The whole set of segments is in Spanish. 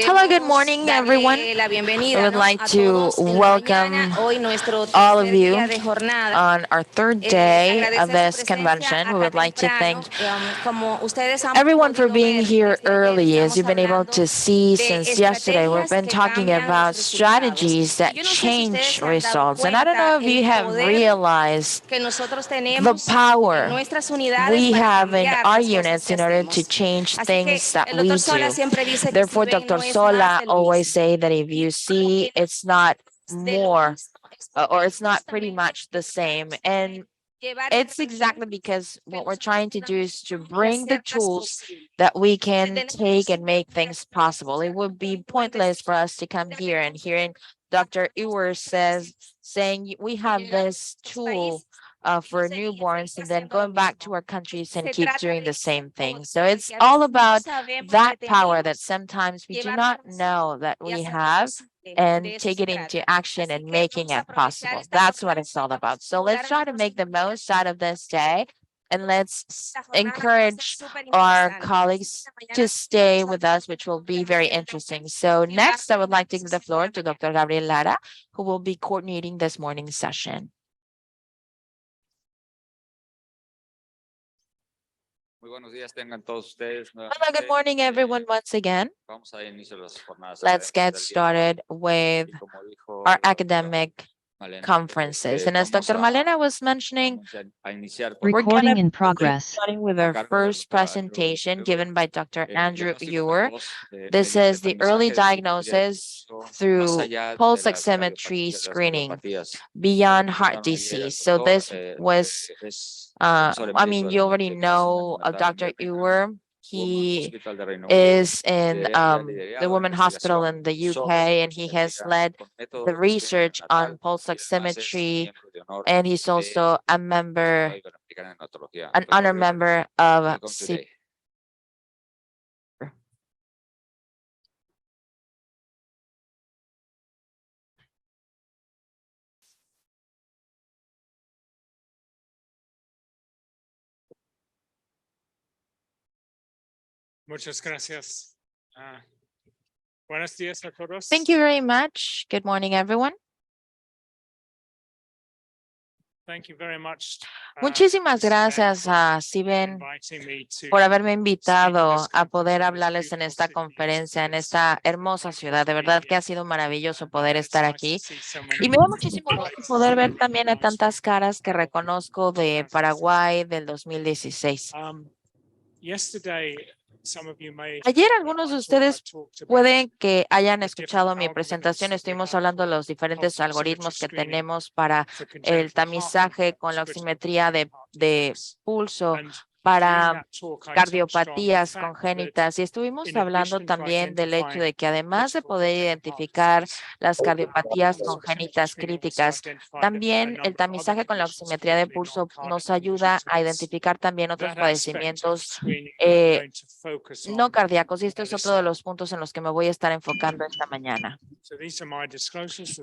Hello, good morning, everyone. I would like to welcome all of you on our third day of this convention. We would like to thank everyone for being here early. As you've been able to see since yesterday, we've been talking about strategies that change results. And I don't know if you have realized the power we have in our units in order to change things that we do. Therefore, Dr. Sola always say that if you see, it's not more or it's not pretty much the same. And it's exactly because what we're trying to do is to bring the tools that we can take and make things possible. It would be pointless for us to come here and hearing Dr. Ewer saying we have this tool for newborns and then going back to our countries and keep doing the same thing. So it's all about that power that sometimes we do not know that we have and take it into action and making it possible. That's what it's all about. So let's try to make the most out of this day. And let's encourage our colleagues to stay with us, which will be very interesting. So next, I would like to give the floor to Dr. Gabriel Lara, who will be coordinating this morning's session. Hello, good morning, everyone, once again. Let's get started with our academic conferences. And as Dr. Malena was mentioning, Recording in progress. Starting with our first presentation given by Dr. Andrew Ewer. This is the early diagnosis through pulse oximetry screening beyond heart disease. So this was, you already know Dr. Ewer. He is in the Women Hospital in the UK, and he has led the research on pulse oximetry, and he's also a member, an honor member of CPR. Muchas gracias. Buenos días a todos. Thank you very much. Good morning, everyone. Thank you very much. Muchísimas gracias a Steven por haberme invitado a poder hablarles en esta conferencia, en esta hermosa ciudad. De verdad que ha sido maravilloso poder estar aquí. Y me da muchísimo gusto poder ver también a tantas caras que reconozco de Paraguay del 2016. Ayer algunos de ustedes pueden que hayan escuchado mi presentación. Estuvimos hablando de los diferentes algoritmos que tenemos para el tamizaje con la oximetría de pulso para cardiopatías congénitas, y estuvimos hablando también del hecho de que además de poder identificar las cardiopatías congénitas críticas, también el tamizaje con la oximetría de pulso nos ayuda a identificar también otros padecimientos no cardíacos, y esto es otro de los puntos en los que me voy a estar enfocando esta mañana.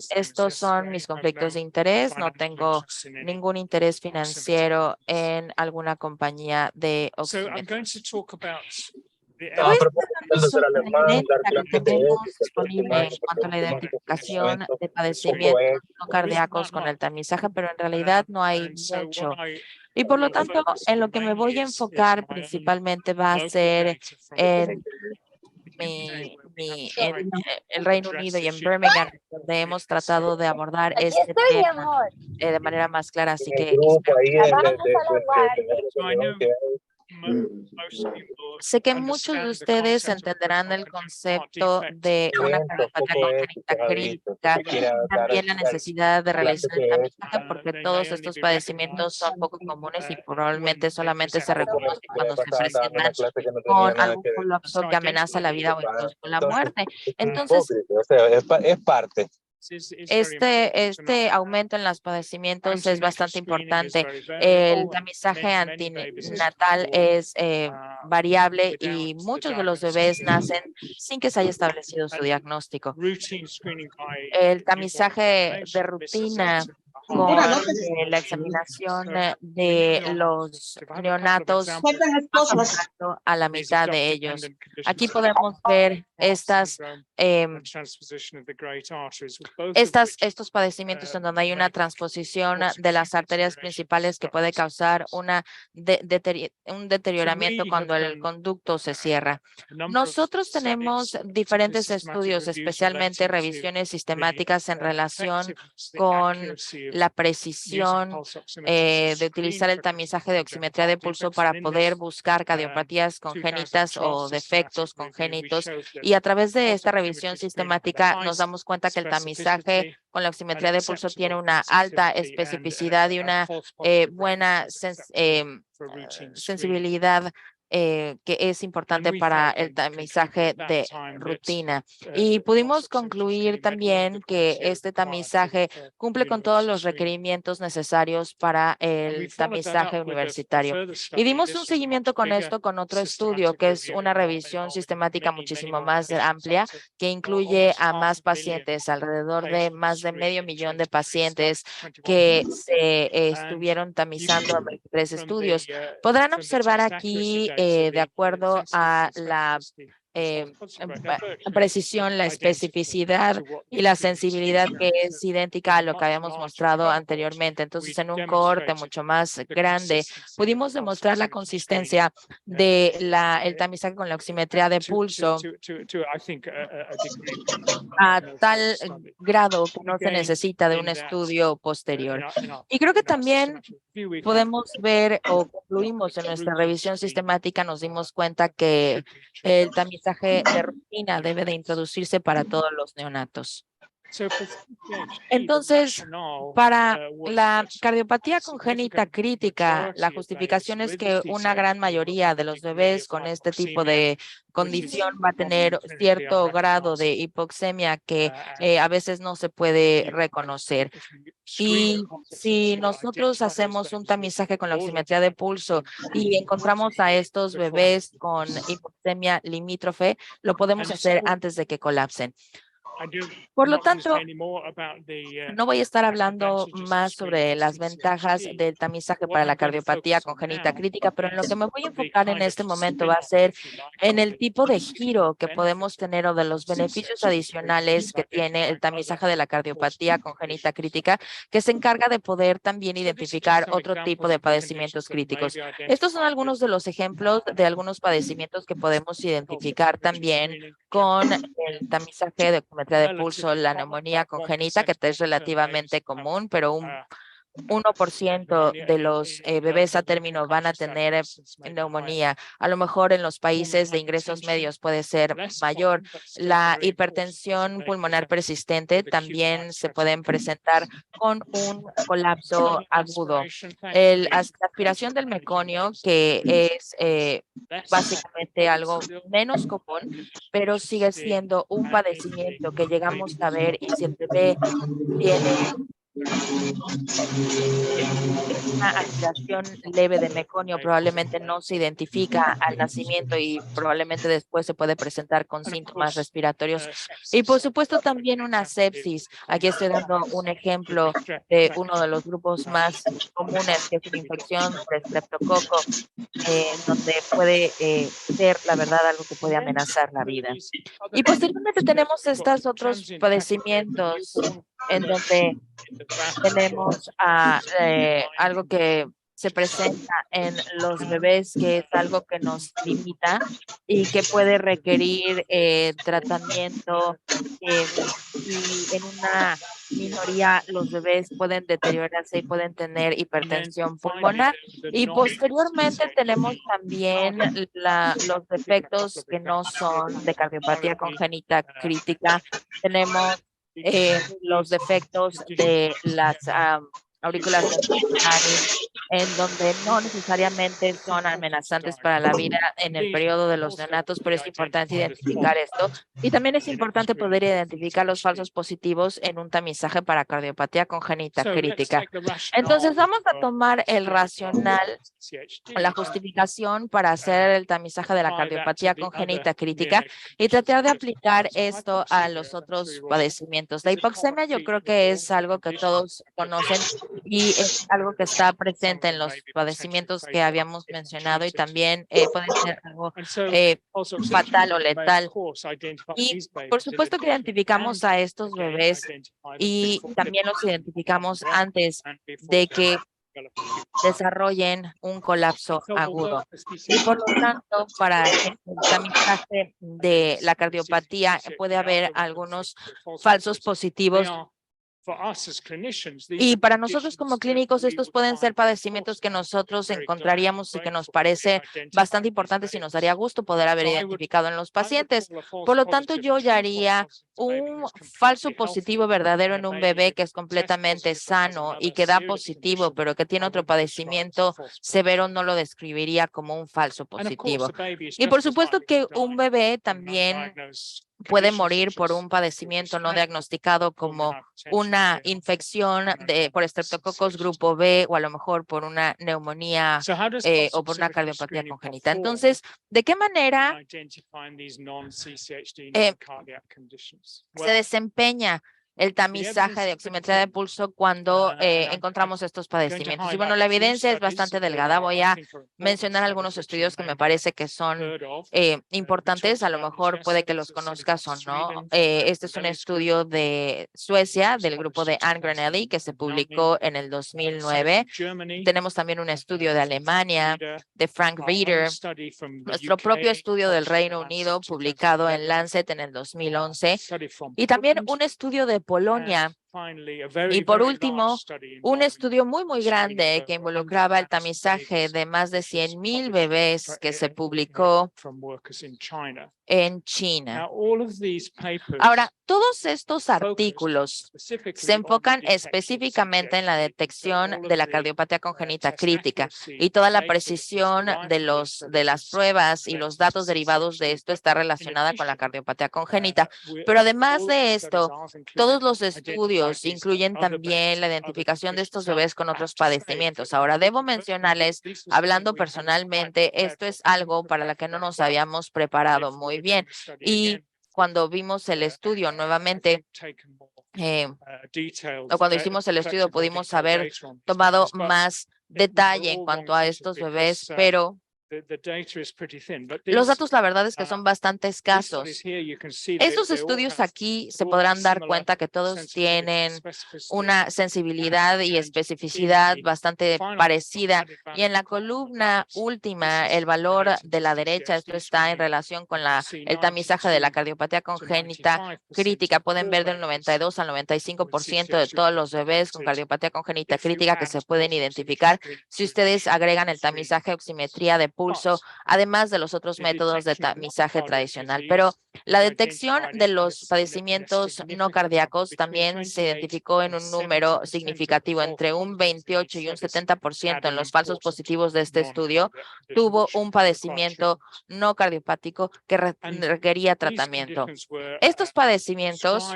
Estos son mis conflictos de interés. No tengo ningún interés financiero en alguna compañía de oximetría. Que tenemos disponible en cuanto a la identificación de padecimientos no cardíacos con el tamizaje, pero en realidad no hay mucho. Y por lo tanto, en lo que me voy a enfocar principalmente va a ser en el Reino Unido y en Birmingham, donde hemos tratado de abordar este tema de manera más clara. Así que sé que muchos de ustedes entenderán el concepto de una cardiopatía congénita crítica, también la necesidad de realizar el tamizaje, porque todos estos padecimientos son poco comunes y probablemente solamente se reconocen cuando se presentan con algún colapso que amenaza la vida o incluso la muerte. Entonces, es parte. Este aumento en los padecimientos es bastante importante. El tamizaje antinatal es variable y muchos de los bebés nacen sin que se haya establecido su diagnóstico. El tamizaje de rutina con la examinación de los neonatos, afectando a la mitad de ellos. Aquí podemos ver estos padecimientos en donde hay una transposición de las arterias principales que puede causar un deterioramiento cuando el conducto se cierra. Nosotros tenemos diferentes estudios, especialmente revisiones sistemáticas en relación con la precisión de utilizar el tamizaje de oximetría de pulso para poder buscar cardiopatías congénitas o defectos congénitos. Y a través de esta revisión sistemática nos damos cuenta que el tamizaje con la oximetría de pulso tiene una alta especificidad y una buena sensibilidad que es importante para el tamizaje de rutina. Y pudimos concluir también que este tamizaje cumple con todos los requerimientos necesarios para el tamizaje universitario. Y dimos un seguimiento con esto con otro estudio, que es una revisión sistemática muchísimo más amplia, que incluye a más pacientes, alrededor de más de 500,000 de pacientes que se estuvieron tamizando en 23 estudios. Podrán observar aquí, de acuerdo a la precisión, la especificidad y la sensibilidad que es idéntica a lo que habíamos mostrado anteriormente. Entonces, en un cohorte mucho más grande, pudimos demostrar la consistencia de el tamizaje con la oximetría de pulso a tal grado que no se necesita de un estudio posterior. Y creo que también podemos ver o concluimos en nuestra revisión sistemática, nos dimos cuenta que el tamizaje de rutina debe de introducirse para todos los neonatos. Entonces, para la cardiopatía congénita crítica, la justificación es que una gran mayoría de los bebés con este tipo de condición va a tener cierto grado de hipoxemia que a veces no se puede reconocer. Y si nosotros hacemos un tamizaje con la oximetría de pulso y encontramos a estos bebés con hipoxemia limítrofe, lo podemos hacer antes de que colapsen. Por lo tanto, no voy a estar hablando más sobre las ventajas del tamizaje para la cardiopatía congénita crítica, pero en lo que me voy a enfocar en este momento va a ser en el tipo de giro que podemos tener o de los beneficios adicionales que tiene el tamizaje de la cardiopatía congénita crítica, que se encarga de poder también identificar otro tipo de padecimientos críticos. Estos son algunos de los ejemplos de algunos padecimientos que podemos identificar también con el tamizaje de oximetría de pulso, la neumonía congénita, que es relativamente común, pero un 1% de los bebés a término van a tener neumonía. A lo mejor en los países de ingresos medios puede ser mayor. La hipertensión pulmonar persistente también se pueden presentar con un colapso agudo. La aspiración del meconio, que es básicamente algo menos común, pero sigue siendo un padecimiento que llegamos a ver, y si el bebé tiene una aspiración leve de meconio, probablemente no se identifica al nacimiento y probablemente después se puede presentar con síntomas respiratorios. Y por supuesto también una sepsis. Aquí estoy dando un ejemplo de uno de los grupos más comunes, que es una infección por estreptococo, donde puede ser, la verdad, algo que puede amenazar la vida. Y posteriormente tenemos estos otros padecimientos en donde tenemos algo que se presenta en los bebés, que es algo que nos limita y que puede requerir tratamiento, y en una minoría los bebés pueden deteriorarse y pueden tener hipertensión pulmonar. Y posteriormente tenemos también los defectos que no son de cardiopatía congénita crítica. Tenemos los defectos de las aurículas ventriculares, en donde no necesariamente son amenazantes para la vida en el periodo de los neonatos, pero es importante identificar esto. Y también es importante poder identificar los falsos positivos en un tamizaje para cardiopatía congénita crítica. Entonces, vamos a tomar el racional o la justificación para hacer el tamizaje de la cardiopatía congénita crítica y tratar de aplicar esto a los otros padecimientos. La hipoxemia yo creo que es algo que todos conocen y es algo que está presente en los padecimientos que habíamos mencionado y también puede ser algo fatal o letal. Y por supuesto que identificamos a estos bebés y también los identificamos antes de que desarrollen un colapso agudo. Y por lo tanto, para el tamizaje de la cardiopatía puede haber algunos falsos positivos. Y para nosotros como clínicos, estos pueden ser padecimientos que nosotros encontraríamos y que nos parece bastante importantes y nos daría gusto poder haber identificado en los pacientes. Por lo tanto, yo ya haría un falso positivo verdadero en un bebé que es completamente sano y que da positivo, pero que tiene otro padecimiento severo, no lo describiría como un falso positivo. Y por supuesto que un bebé también puede morir por un padecimiento no diagnosticado como una infección por estreptococos grupo B o a lo mejor por una neumonía o por una cardiopatía congénita. Entonces, ¿de qué manera se desempeña el tamizaje de oximetría de pulso cuando encontramos estos padecimientos? Y bueno, la evidencia es bastante delgada. Voy a mencionar algunos estudios que me parece que son importantes. A lo mejor puede que los conozcas o no. Este es un estudio de Suecia, del grupo de Anne Granelli, que se publicó en el 2009. Tenemos también un estudio de Alemania, de Frank Reeder, nuestro propio estudio del Reino Unido, publicado en Lancet en el 2011, y también un estudio de Polonia. Y por último, un estudio muy grande que involucraba el tamizaje de más de 100,000 bebés que se publicó en China. Ahora, todos estos artículos se enfocan específicamente en la detección de la cardiopatía congénita crítica y toda la precisión de las pruebas y los datos derivados de esto está relacionada con la cardiopatía congénita. Pero además de esto, todos los estudios incluyen también la identificación de estos bebés con otros padecimientos. Ahora, debo mencionarles, hablando personalmente, esto es algo para lo que no nos habíamos preparado muy bien. Y cuando vimos el estudio nuevamente, o cuando hicimos el estudio, pudimos haber tomado más detalle en cuanto a estos bebés, pero los datos, la verdad es que son bastante escasos. Estos estudios aquí se podrán dar cuenta que todos tienen una sensibilidad y especificidad bastante parecida. Y en la columna última, el valor de la derecha, esto está en relación con el tamizaje de la cardiopatía congénita crítica. Pueden ver del 92 al 95% de todos los bebés con cardiopatía congénita crítica que se pueden identificar si ustedes agregan el tamizaje oximetría de pulso, además de los otros métodos de tamizaje tradicional. Pero la detección de los padecimientos no cardíacos también se identificó en un número significativo, entre un 28 y un 70% en los falsos positivos de este estudio tuvo un padecimiento no cardiopático que requería tratamiento. Estos padecimientos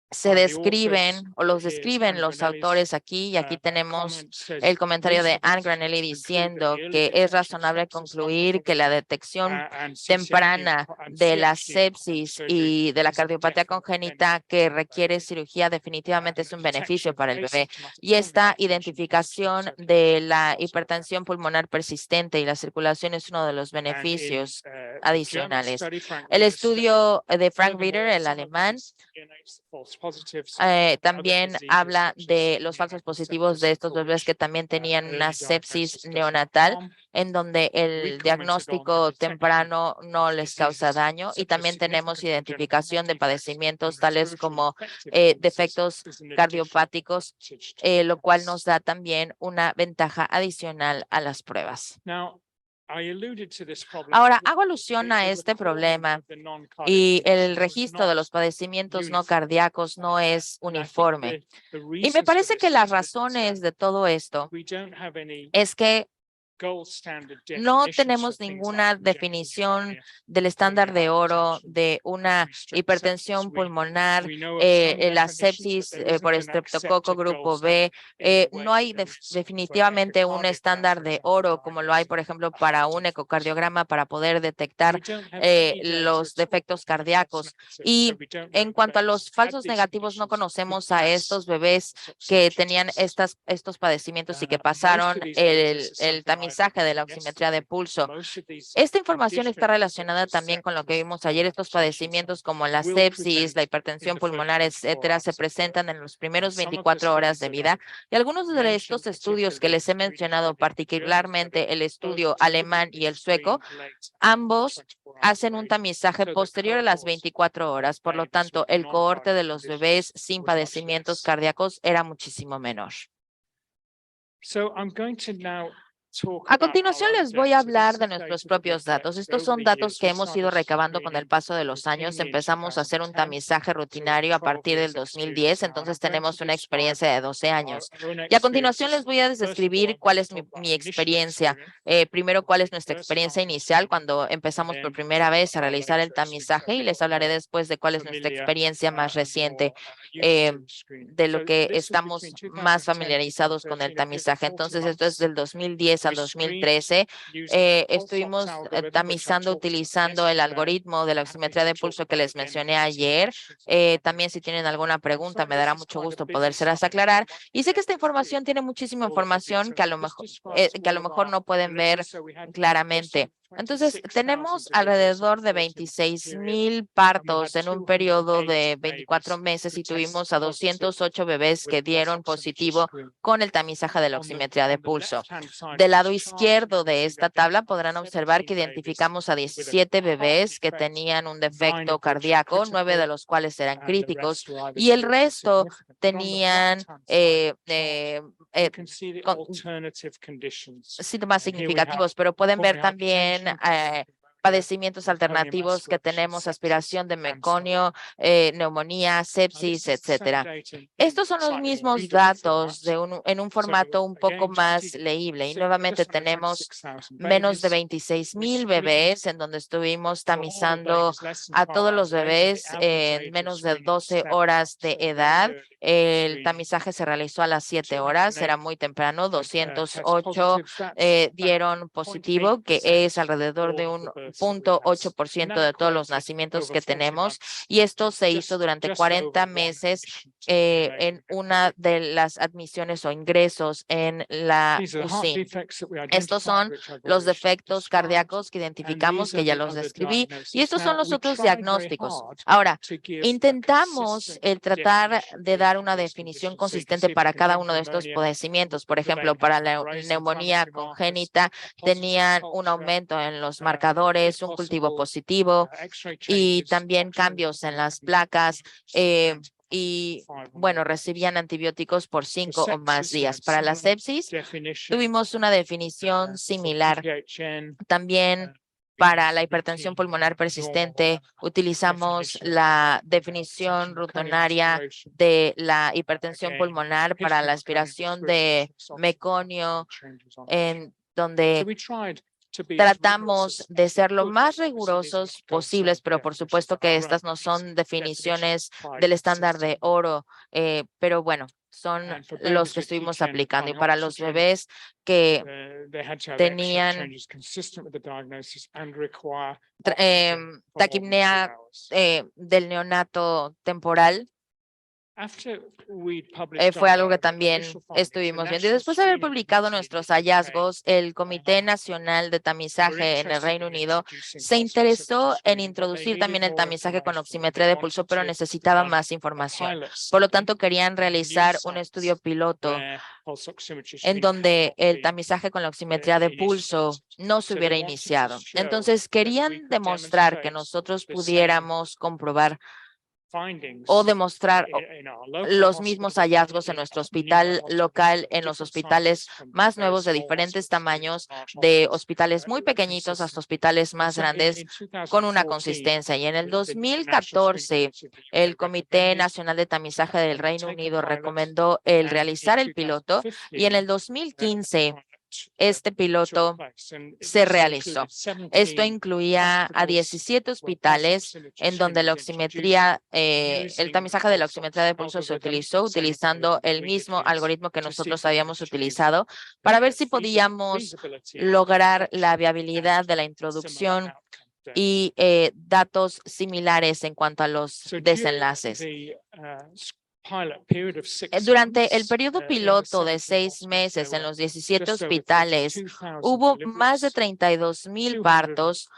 se describen o los describen los autores aquí, y aquí tenemos el comentario de Anne Granelli diciendo que es razonable concluir que la detección temprana de la sepsis y de la cardiopatía congénita que requiere cirugía definitivamente es un beneficio para el bebé. Y esta identificación de la hipertensión pulmonar persistente y la circulación es uno de los beneficios adicionales. El estudio de Frank Reeder, el alemán, también habla de los falsos positivos de estos bebés que también tenían una sepsis neonatal, en donde el diagnóstico temprano no les causa daño. Y también tenemos identificación de padecimientos tales como defectos cardiopáticos, lo cual nos da también una ventaja adicional a las pruebas. Ahora, hago alusión a este problema y el registro de los padecimientos no cardíacos no es uniforme. Y me parece que las razones de todo esto es que no tenemos ninguna definición del estándar de oro de una hipertensión pulmonar, la sepsis por estreptococo grupo B. No hay definitivamente un estándar de oro como lo hay, por ejemplo, para un ecocardiograma para poder detectar los defectos cardíacos. Y en cuanto a los falsos negativos, no conocemos a estos bebés que tenían estos padecimientos y que pasaron el tamizaje de la oximetría de pulso. Esta información está relacionada también con lo que vimos ayer. Estos padecimientos como la sepsis, la hipertensión pulmonar, etcétera, se presentan en los primeros 24 horas de vida. Y algunos de estos estudios que les he mencionado, particularmente el estudio alemán y el sueco, ambos hacen un tamizaje posterior a las 24 horas. Por lo tanto, el cohorte de los bebés sin padecimientos cardíacos era muchísimo menor. A continuación les voy a hablar de nuestros propios datos. Estos son datos que hemos ido recabando con el paso de los años. Empezamos a hacer un tamizaje rutinario a partir del 2010, entonces tenemos una experiencia de 12 años. Y a continuación les voy a describir cuál es mi experiencia. Primero, cuál es nuestra experiencia inicial cuando empezamos por primera vez a realizar el tamizaje y les hablaré después de cuál es nuestra experiencia más reciente, de lo que estamos más familiarizados con el tamizaje. Entonces, esto es del 2010 al 2013. Estuvimos tamizando utilizando el algoritmo de la oximetría de pulso que les mencioné ayer. También si tienen alguna pregunta, me dará mucho gusto podérselas aclarar. Y sé que esta información tiene muchísima información que a lo mejor no pueden ver claramente. Entonces, tenemos alrededor de 26,000 partos en un periodo de 24 meses y tuvimos a 208 bebés que dieron positivo con el tamizaje de la oximetría de pulso. Del lado izquierdo de esta tabla podrán observar que identificamos a 17 bebés que tenían un defecto cardíaco, 9 de los cuales eran críticos y el resto tenían síntomas significativos, pero pueden ver también padecimientos alternativos que tenemos, aspiración de meconio, neumonía, sepsis, etcétera. Estos son los mismos datos en un formato un poco más leíble. Y nuevamente tenemos menos de 26,000 bebés en donde estuvimos tamizando a todos los bebés en menos de 12 horas de edad. El tamizaje se realizó a las 7 horas, era muy temprano, 208 dieron positivo, que es alrededor de un 0.8% de todos los nacimientos que tenemos, y esto se hizo durante 40 meses en una de las admisiones o ingresos en la UCI. Estos son los defectos cardíacos que identificamos, que ya los describí, y estos son los otros diagnósticos. Ahora, intentamos tratar de dar una definición consistente para cada uno de estos padecimientos. Por ejemplo, para la neumonía congénita tenían un aumento en los marcadores, un cultivo positivo y también cambios en las placas y, bueno, recibían antibióticos por 5 o más días. Para la sepsis, tuvimos una definición similar. También para la hipertensión pulmonar persistente, utilizamos la definición rutinaria de la hipertensión pulmonar para la aspiración de meconio, en donde tratamos de ser lo más rigurosos posibles, pero por supuesto que estas no son definiciones del estándar de oro, pero bueno, son los que estuvimos aplicando. Y para los bebés que tenían taquipnea del neonato temporal, fue algo que también estuvimos viendo. Y después de haber publicado nuestros hallazgos, el Comité Nacional de Tamizaje en el Reino Unido se interesó en introducir también el tamizaje con oximetría de pulso, pero necesitaba más información. Por lo tanto, querían realizar un estudio piloto en donde el tamizaje con la oximetría de pulso no se hubiera iniciado. Entonces, querían demostrar que nosotros pudiéramos comprobar o demostrar los mismos hallazgos en nuestro hospital local, en los hospitales más nuevos de diferentes tamaños, de hospitales muy pequeñitos hasta hospitales más grandes, con una consistencia. Y en el 2014, el Comité Nacional de Tamizaje del Reino Unido recomendó el realizar el piloto, y en el 2015, este piloto se realizó. Esto incluía a 17 hospitales en donde la oximetría, el tamizaje de la oximetría de pulso se utilizó utilizando el mismo algoritmo que nosotros habíamos utilizado para ver si podíamos lograr la viabilidad de la introducción y datos similares en cuanto a los desenlaces. Durante el periodo piloto de 6 meses en los 17 hospitales, hubo más de 32,000 partos,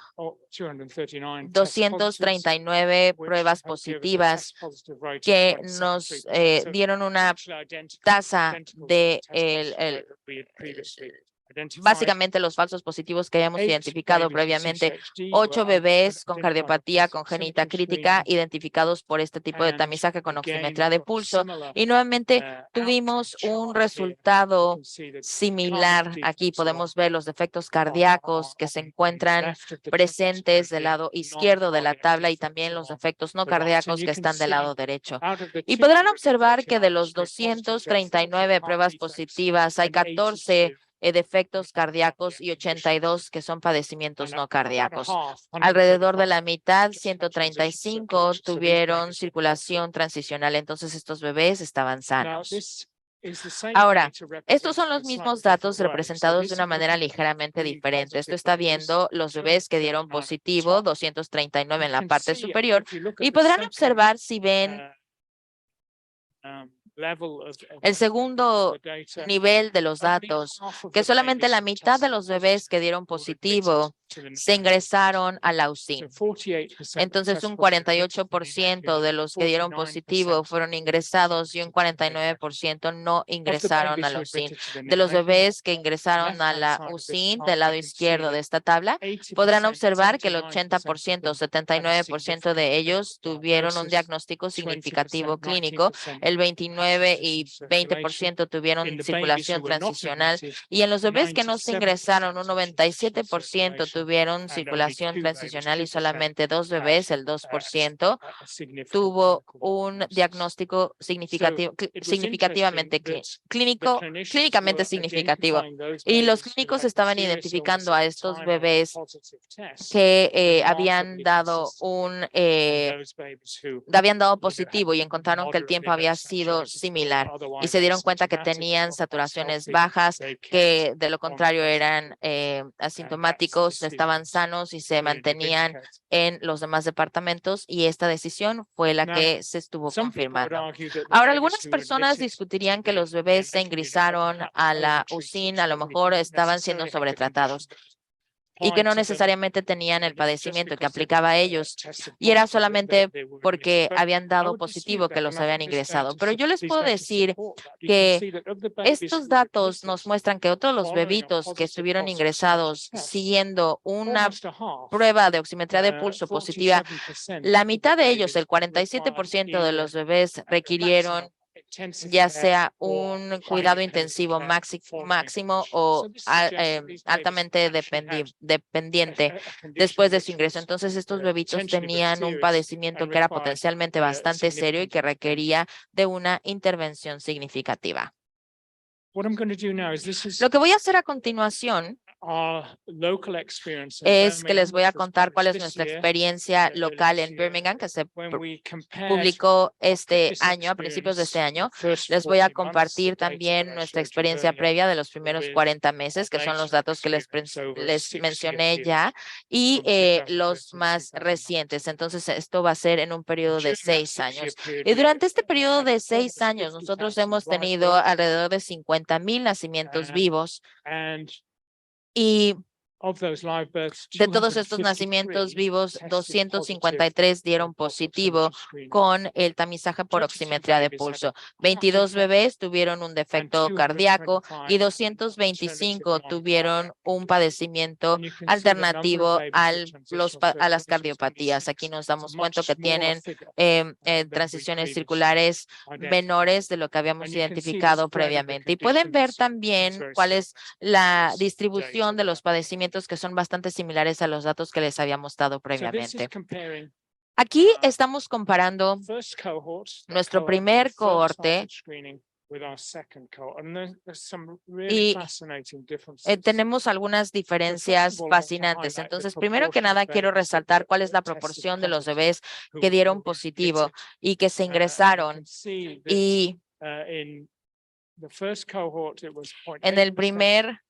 239 pruebas positivas que nos dieron una tasa de básicamente los falsos positivos que habíamos identificado previamente. 8 bebés con cardiopatía congénita crítica identificados por este tipo de tamizaje con oximetría de pulso. Y nuevamente tuvimos un resultado similar. Aquí podemos ver los defectos cardíacos que se encuentran presentes del lado izquierdo de la tabla y también los defectos no cardíacos que están del lado derecho. Y podrán observar que de los 239 pruebas positivas hay 14 defectos cardíacos y 82 que son padecimientos no cardíacos. Alrededor de la mitad, 135, tuvieron circulación transicional. Entonces, estos bebés estaban sanos. Ahora, estos son los mismos datos representados de una manera ligeramente diferente. Esto está viendo los bebés que dieron positivo, 239 en la parte superior, y podrán observar si ven el segundo nivel de los datos, que solamente la mitad de los bebés que dieron positivo se ingresaron a la UCI. Entonces, un 48% de los que dieron positivo fueron ingresados y un 49% no ingresaron a la UCI. De los bebés que ingresaron a la UCI del lado izquierdo de esta tabla, podrán observar que el 80%, 79% de ellos tuvieron un diagnóstico significativo clínico, el 29% y 20% tuvieron circulación transicional, y en los bebés que no se ingresaron, un 97% tuvieron circulación transicional y solamente 2 bebés, el 2%, tuvo un diagnóstico significativamente clínicamente significativo. Y los clínicos estaban identificando a estos bebés que habían dado positivo y encontraron que el tiempo había sido similar y se dieron cuenta que tenían saturaciones bajas, que de lo contrario eran asintomáticos, estaban sanos y se mantenían en los demás departamentos, y esta decisión fue la que se estuvo confirmando. Ahora, algunas personas discutirían que los bebés se ingresaron a la UCI, a lo mejor estaban siendo sobretratados y que no necesariamente tenían el padecimiento que aplicaba a ellos, y era solamente porque habían dado positivo que los habían ingresado. Pero yo les puedo decir que estos datos nos muestran que otros los bebitos que estuvieron ingresados siguiendo una prueba de oximetría de pulso positiva, la mitad de ellos, el 47% de los bebés, requirieron ya sea un cuidado intensivo máximo o altamente dependiente después de su ingreso. Entonces, estos bebitos tenían un padecimiento que era potencialmente bastante serio y que requería de una intervención significativa. Lo que voy a hacer a continuación es que les voy a contar cuál es nuestra experiencia local en Birmingham, que se publicó este año, a principios de este año. Les voy a compartir también nuestra experiencia previa de los primeros 40 meses, que son los datos que les mencioné ya, y los más recientes. Entonces, esto va a ser en un periodo de 6 años. Y durante este periodo de 6 años, nosotros hemos tenido alrededor de 50,000 nacimientos vivos. Y De todos estos nacimientos vivos, 253 dieron positivo con el tamizaje por oximetría de pulso. 22 bebés tuvieron un defecto cardíaco y 225 tuvieron un padecimiento alternativo a las cardiopatías. Aquí nos damos cuenta que tienen transiciones circulares menores de lo que habíamos identificado previamente. Y pueden ver también cuál es la distribución de los padecimientos que son bastante similares a los datos que les habíamos dado previamente. Aquí estamos comparando nuestro primer cohorte y tenemos algunas diferencias fascinantes. Entonces, primero que nada, quiero resaltar cuál es la proporción de los bebés que dieron positivo y que se ingresaron. Y en el primer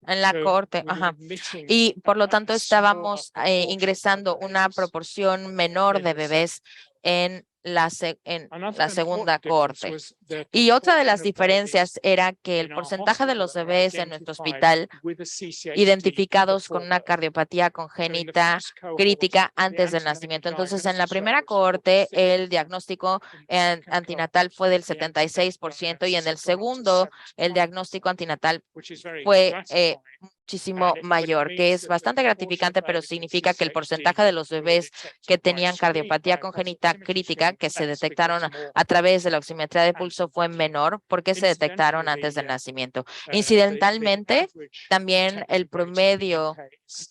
en la cohorte, y por lo tanto estábamos ingresando una proporción menor de bebés en la segunda cohorte. Y otra de las diferencias era que el porcentaje de los bebés en nuestro hospital identificados con una cardiopatía congénita crítica antes del nacimiento. Entonces, en la primera cohorte, el diagnóstico antinatal fue del 76% y en el segundo, el diagnóstico antinatal fue muchísimo mayor, que es bastante gratificante, pero significa que el porcentaje de los bebés que tenían cardiopatía congénita crítica que se detectaron a través de la oximetría de pulso fue menor porque se detectaron antes del nacimiento. Incidentalmente, también el promedio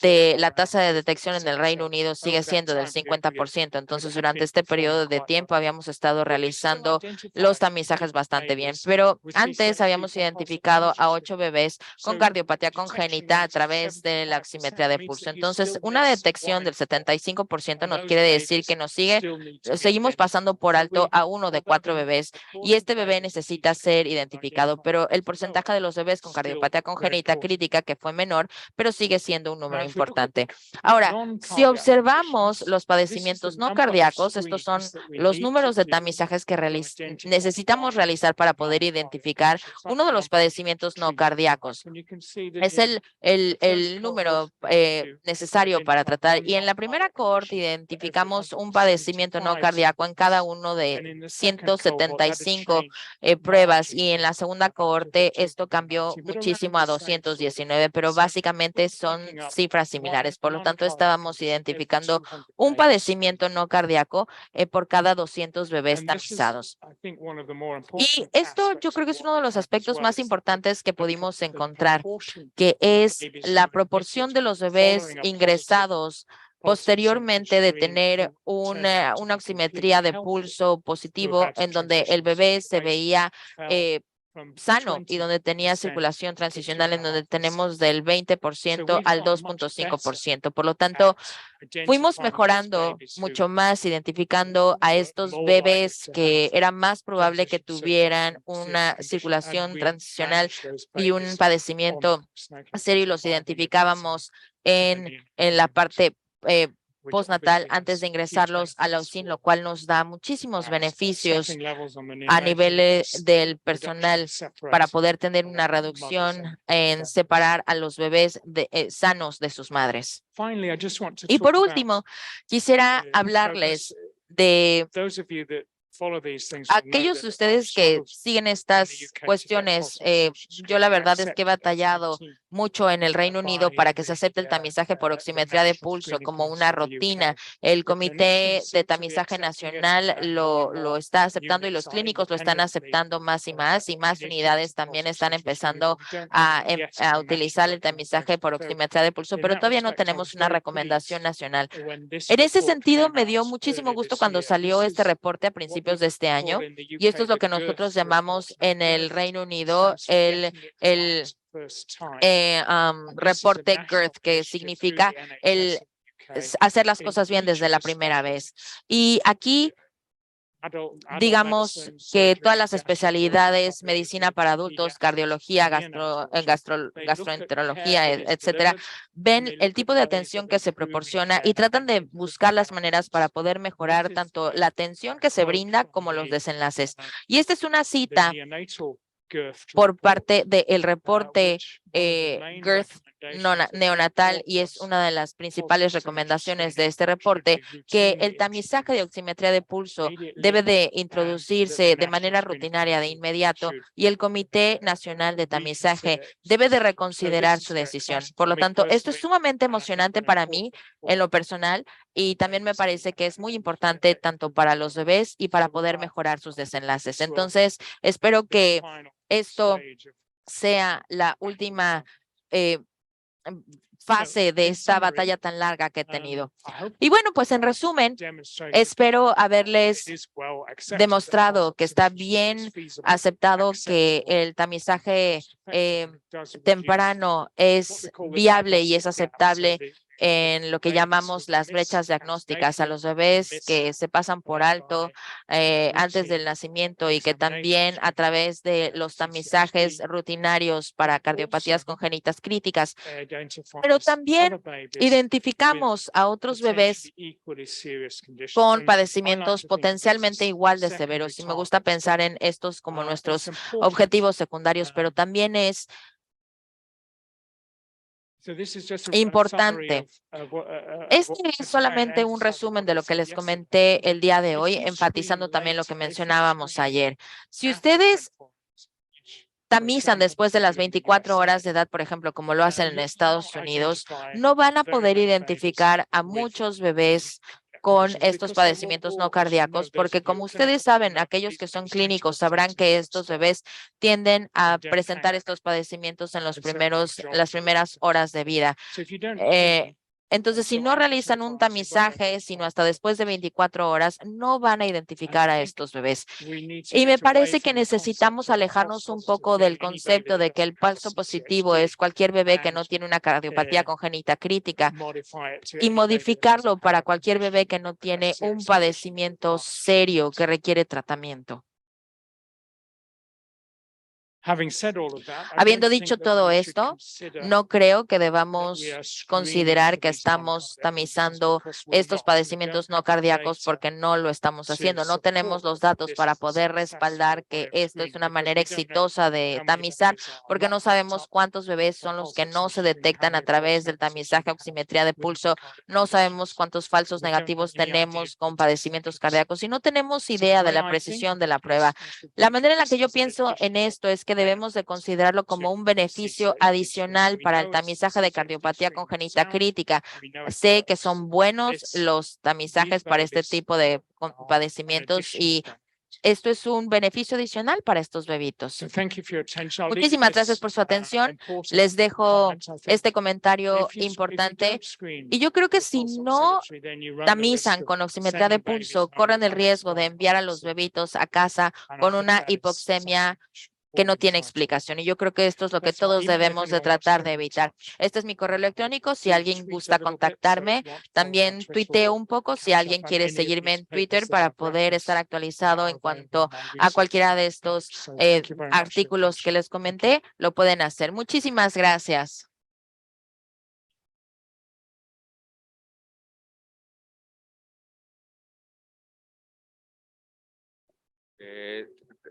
de la tasa de detección en el Reino Unido sigue siendo del 50%. Entonces, durante este periodo de tiempo habíamos estado realizando los tamizajes bastante bien, pero antes habíamos identificado a 8 bebés con cardiopatía congénita a través de la oximetría de pulso. Entonces, una detección del 75% nos quiere decir que seguimos pasando por alto a 1 de 4 bebés y este bebé necesita ser identificado, pero el porcentaje de los bebés con cardiopatía congénita crítica que fue menor, pero sigue siendo un número importante. Ahora, si observamos los padecimientos no cardíacos, estos son los números de tamizajes que necesitamos realizar para poder identificar uno de los padecimientos no cardíacos. Es el número necesario para tratar. Y en la primera cohorte identificamos un padecimiento no cardíaco en cada uno de 175 pruebas. Y en la segunda cohorte esto cambió muchísimo a 219, pero básicamente son cifras similares. Por lo tanto, estábamos identificando un padecimiento no cardíaco por cada 200 bebés tamizados. Y esto yo creo que es uno de los aspectos más importantes que pudimos encontrar, que es la proporción de los bebés ingresados posteriormente de tener una oximetría de pulso positivo en donde el bebé se veía sano y donde tenía circulación transicional en donde tenemos del 20% al 2.5%. Por lo tanto, fuimos mejorando mucho más, identificando a estos bebés que era más probable que tuvieran una circulación transicional y un padecimiento serio, y los identificábamos en la parte postnatal antes de ingresarlos a la UCIN, lo cual nos da muchísimos beneficios a nivel del personal para poder tener una reducción en separar a los bebés sanos de sus madres. Y por último, quisiera hablarles de aquellos de ustedes que siguen estas cuestiones. Yo la verdad es que he batallado mucho en el Reino Unido para que se acepte el tamizaje por oximetría de pulso como una rutina. El Comité de Tamizaje Nacional lo está aceptando y los clínicos lo están aceptando más y más unidades también están empezando a utilizar el tamizaje por oximetría de pulso, pero todavía no tenemos una recomendación nacional. En ese sentido, me dio muchísimo gusto cuando salió este reporte a principios de este año, y esto es lo que nosotros llamamos en el Reino Unido el reporte GIRT, que significa hacer las cosas bien desde la primera vez. Y aquí digamos que todas las especialidades, medicina para adultos, cardiología, gastroenterología, etcétera, ven el tipo de atención que se proporciona y tratan de buscar las maneras para poder mejorar tanto la atención que se brinda como los desenlaces. Y esta es una cita por parte del reporte GIRF neonatal, y es una de las principales recomendaciones de este reporte, que el tamizaje de oximetría de pulso debe de introducirse de manera rutinaria de inmediato, y el Comité Nacional de Tamizaje debe de reconsiderar su decisión. Por lo tanto, esto es sumamente emocionante para mí en lo personal, y también me parece que es muy importante tanto para los bebés y para poder mejorar sus desenlaces. Entonces, espero que esto sea la última fase de esta batalla tan larga que he tenido. Y bueno, pues en resumen, espero haberles demostrado que está bien aceptado que el tamizaje temprano es viable y es aceptable en lo que llamamos las brechas diagnósticas a los bebés que se pasan por alto antes del nacimiento, y que también a través de los tamizajes rutinarios para cardiopatías congénitas críticas, pero también identificamos a otros bebés con padecimientos potencialmente igual de severos. Y me gusta pensar en estos como nuestros objetivos secundarios, pero también es importante. Este es solamente un resumen de lo que les comenté el día de hoy, enfatizando también lo que mencionábamos ayer. Si ustedes tamizan después de las 24 horas de edad, por ejemplo, como lo hacen en Estados Unidos, no van a poder identificar a muchos bebés con estos padecimientos no cardíacos, porque como ustedes saben, aquellos que son clínicos sabrán que estos bebés tienden a presentar estos padecimientos en las primeras horas de vida. Entonces, si no realizan un tamizaje, sino hasta después de 24 horas, no van a identificar a estos bebés. Y me parece que necesitamos alejarnos un poco del concepto de que el falso positivo es cualquier bebé que no tiene una cardiopatía congénita crítica, y modificarlo para cualquier bebé que no tiene un padecimiento serio que requiere tratamiento. Habiendo dicho todo esto, no creo que debamos considerar que estamos tamizando estos padecimientos no cardíacos, porque no lo estamos haciendo. No tenemos los datos para poder respaldar que esto es una manera exitosa de tamizar, porque no sabemos cuántos bebés son los que no se detectan a través del tamizaje oximetría de pulso. No sabemos cuántos falsos negativos tenemos con padecimientos cardíacos, y no tenemos idea de la precisión de la prueba. La manera en la que yo pienso en esto es que debemos de considerarlo como un beneficio adicional para el tamizaje de cardiopatía congénita crítica. Sé que son buenos los tamizajes para este tipo de padecimientos, y esto es un beneficio adicional para estos bebitos. Muchísimas gracias por su atención. Les dejo este comentario importante. Y yo creo que si no tamizan con oximetría de pulso, corren el riesgo de enviar a los bebitos a casa con una hipoxemia que no tiene explicación. Y yo creo que esto es lo que todos debemos de tratar de evitar. Este es mi correo electrónico. Si alguien gusta contactarme, también tuiteo un poco si alguien quiere seguirme en Twitter para poder estar actualizado en cuanto a cualquiera de estos artículos que les comenté, lo pueden hacer. Muchísimas gracias.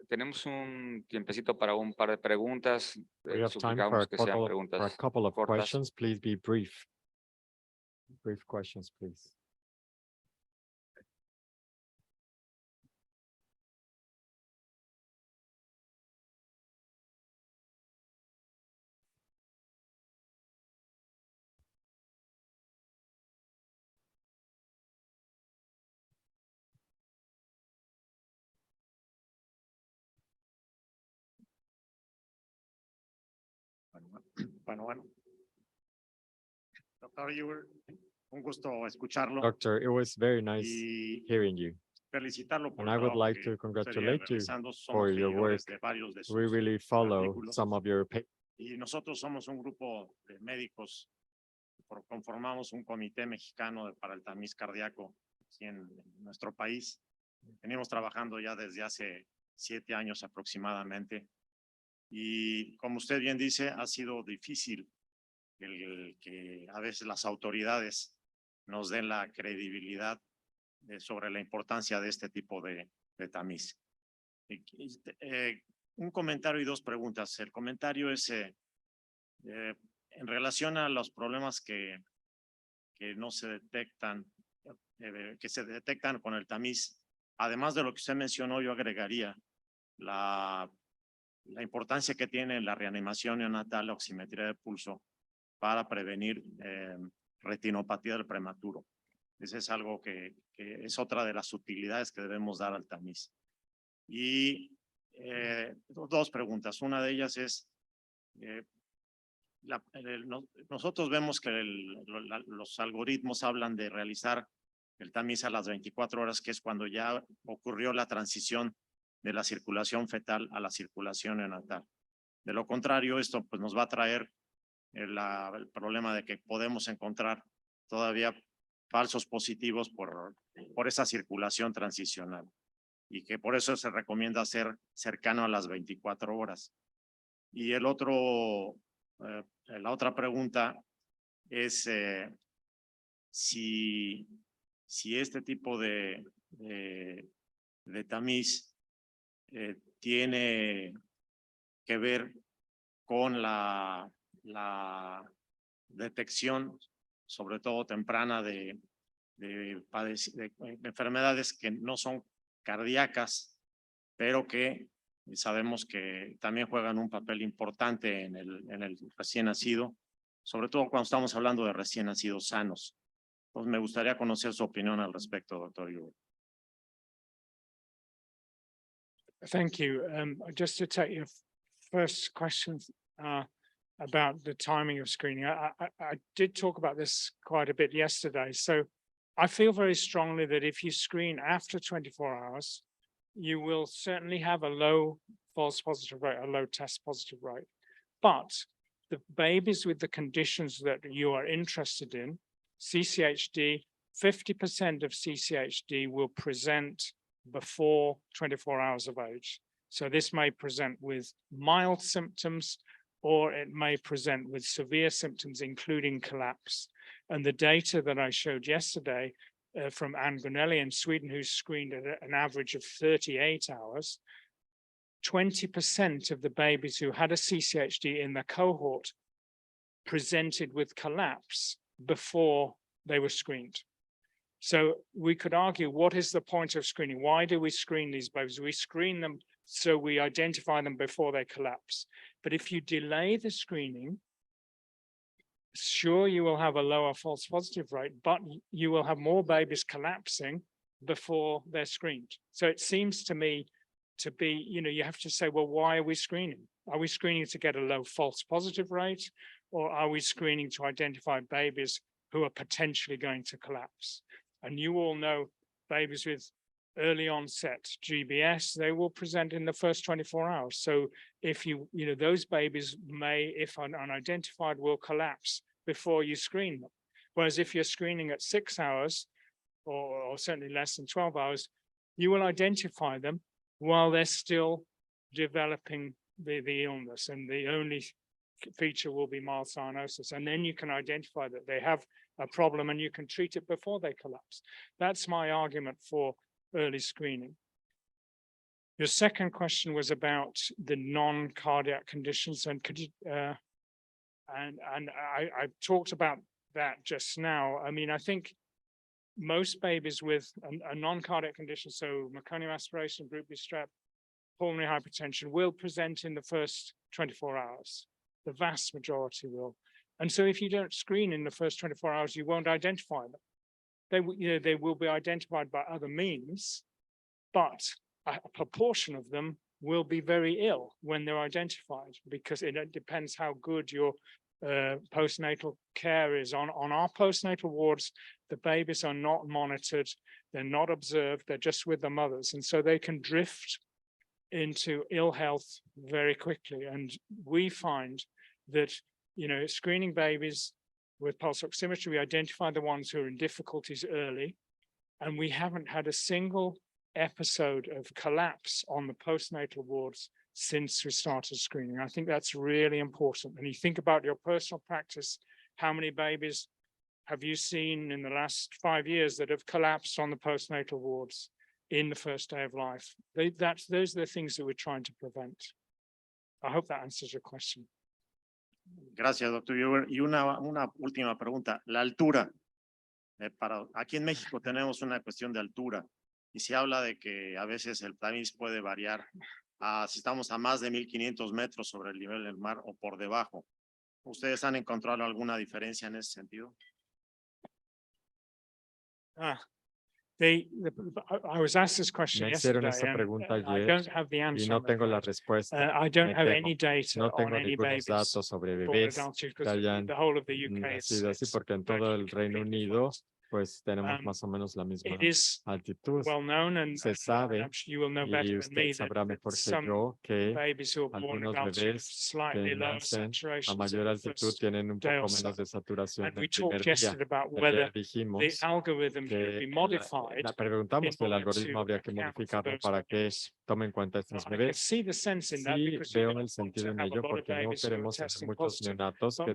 Tenemos un tiempecito para un par de preguntas. We have time for Suplicamos que sean for a preguntas couple of cortas. questions. Please be brief. Brief questions, please. Bueno. Doctor Ewer, un gusto escucharlo. Doctor, it was very nice Y hearing you. felicitarlo por And el I would trabajo like que to congratulate sería you realizando. for Somos your work. seguidores de varios de We sus really follow artículos. some of your Y nosotros somos un grupo de médicos, conformamos un comité mexicano para el tamiz cardíaco aquí en nuestro país. Venimos trabajando ya desde hace 7 años aproximadamente. Y como usted bien dice, ha sido difícil el que a veces las autoridades nos den la credibilidad sobre la importancia de este tipo de tamiz. un comentario y dos preguntas. El comentario es en relación a los problemas que no se detectan, que se detectan con el tamiz. Además de lo que usted mencionó, yo agregaría la importancia que tiene la reanimación neonatal, la oximetría de pulso, para prevenir retinopatía del prematuro. Ese es algo que es otra de las utilidades que debemos dar al tamiz. Y dos preguntas. Una de ellas es, nosotros vemos que los algoritmos hablan de realizar el tamiz a las 24 horas, que es cuando ya ocurrió la transición de la circulación fetal a la circulación neonatal. De lo contrario, esto pues, nos va a traer el problema de que podemos encontrar todavía falsos positivos por esa circulación transicional y que por eso se recomienda ser cercano a las 24 horas. Y la otra pregunta es si este tipo de tamiz tiene que ver con la detección, sobre todo temprana, de enfermedades que no son cardíacas, pero que sabemos que también juegan un papel importante en el recién nacido, sobre todo cuando estamos hablando de recién nacidos sanos. Pues me gustaría conocer su opinión al respecto, doctor Yugo. Thank you. Just to take your first question about the timing of screening, I did talk about this quite a bit yesterday. So I feel very strongly that if you screen after 24 hours, you will certainly have a low false positive rate, a low test positive rate. But the babies with the conditions that you are interested in, CCHD, 50% of CCHD will present before 24 hours of age. So this may present with mild symptoms, or it may present with severe symptoms, including collapse. And the data that I showed yesterday from Ann Gunelli in Sweden, who screened at an average of 38 hours, 20% of the babies who had a CCHD in the cohort presented with collapse before they were screened. So we could argue, what is the point of screening? Why do we screen these babies? We screen them so we identify them before they collapse. But if you delay the screening, sure, you will have a lower false positive rate, but you will have more babies collapsing before they're screened. So it seems to me to be, you have to say, well, why are we screening? Are we screening to get a low false positive rate, or are we screening to identify babies who are potentially going to collapse? And you all know babies with early onset GBS, they will present in the first 24 hours. So if those babies may, if unidentified, will collapse before you screen them. Whereas if you're screening at 6 hours, or certainly less than 12 hours, you will identify them while they're still developing the illness. And the only feature will be mild cyanosis. And then you can identify that they have a problem and you can treat it before they collapse. That's my argument for early screening. Your second question was about the non-cardiac conditions, and could you I talked about that just now. I mean, I think most babies with a non-cardiac condition, so meconium aspiration, group B strep, pulmonary hypertension, will present in the first 24 hours. The vast majority will. And so if you don't screen in the first 24 hours, you won't identify them. They will be identified by other means, but a proportion of them will be very ill when they're identified, because it depends how good your postnatal care is. On our postnatal wards, the babies are not monitored, they're not observed, they're just with the mothers. And so they can drift into ill health very quickly. And we find that, screening babies with pulse oximetry, we identify the ones who are in difficulties early, and we haven't had a single episode of collapse on the postnatal wards since we started screening. I think that's really important. And you think about your personal practice, how many babies have you seen in the last 5 years that have collapsed on the postnatal wards in the first day of life? Those are the things that we're trying to prevent. I hope that answers your question. Gracias, doctor Huber. Y una última pregunta. La altura. Aquí en México tenemos una cuestión de altura y se habla de que a veces el tamiz puede variar si estamos a más de 1500 metros sobre el nivel del mar o por debajo. ¿Ustedes han encontrado alguna diferencia en ese sentido? I was asked this question Me hicieron yesterday, esta pregunta and I ayer don't have the y answer. no I'm tengo la afraid. respuesta. I don't Me have temo. any data No on tengo any ningunos babies datos sobre born bebés adults que because hayan the whole of the UK is nacido así, porque en todo el Reino Unido pues tenemos más o menos la misma it is altitud. well known, and Se sabe, I'm sure you will know y better than usted me, sabrá that mejor que some yo que babies who are born algunos at altitude bebés slightly que lower nacen a saturation mayor altitud tienen un poco menos de saturación And we el primer talked día. yesterday about Ayer whether the dijimos algorithm should que be modified preguntamos in si el order algoritmo to habría que account for modificarlo those para que babies. tome en cuenta a estos I can bebés. see the sense in that Sí, because you veo don't el want sentido to en have a ello lot of porque no babies who are queremos tener testing muchos positive. neonatos But que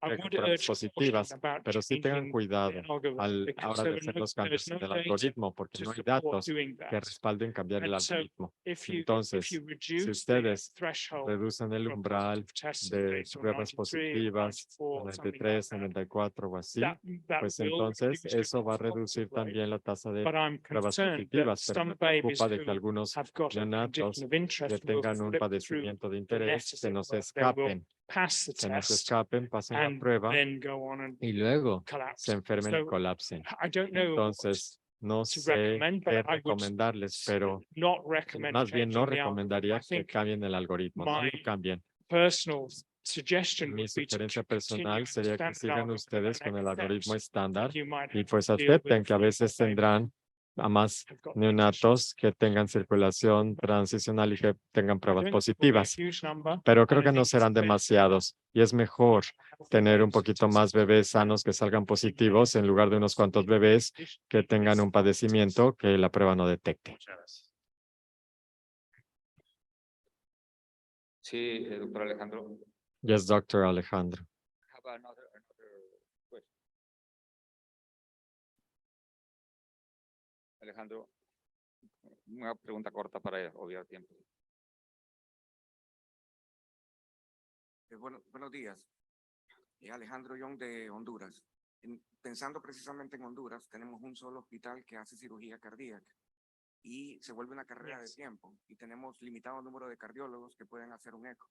I tengan would pruebas urge positivas, caution about pero sí tengan changing cuidado the algorithm a la because hora de hacer los cambios there's en no el data algoritmo porque to no hay support datos doing que that. respalden cambiar el And so algoritmo. if Entonces, you si reduce the ustedes threshold reducen el for umbral positive tests de rates or pruebas 93 or positivas, 94, something like 93, that, 94 o así, that pues will entonces reduce the eso va a positive reducir rate. también la tasa de But I'm pruebas concerned that positivas, pero some me babies preocupa de que who algunos have got a neonatos condition of que interest will tengan un flip through padecimiento de the interés que negative no se where they will escapen, pass the que no se test escapen, pasen la and prueba then go on and y luego se collapse. enfermen y So colapsen. I don't know what Entonces, no to sé recommend, but qué I would recomendarles, pero not recommend más bien no changing the algorithm. recomendaría I que think cambien el algoritmo, no my lo cambien. personal suggestion Mi would be to sugerencia continue personal with the sería que standard sigan algorithm ustedes and con el algoritmo accept estándar that you might y have pues to deal with acepten que a few veces babies tendrán a más have got neonatos que tengan circulación transicional y que tengan I pruebas don't think it will be a positivas, huge number, pero creo and I que no think serán it's better demasiados y es mejor tener un poquito más bebés sanos que salgan positivos en lugar de unos cuantos bebés que tengan un padecimiento que la prueba no detecte. Muchas gracias. Sí, doctor Alejandro. Yes, Dr. Alejandro. Have another question. Alejandro, una pregunta corta para obviar tiempo. Buenos días. Alejandro Young de Honduras. Pensando precisamente en Honduras, tenemos un solo hospital que hace cirugía cardíaca y se vuelve una carrera de tiempo y tenemos limitado número de cardiólogos que pueden hacer un eco.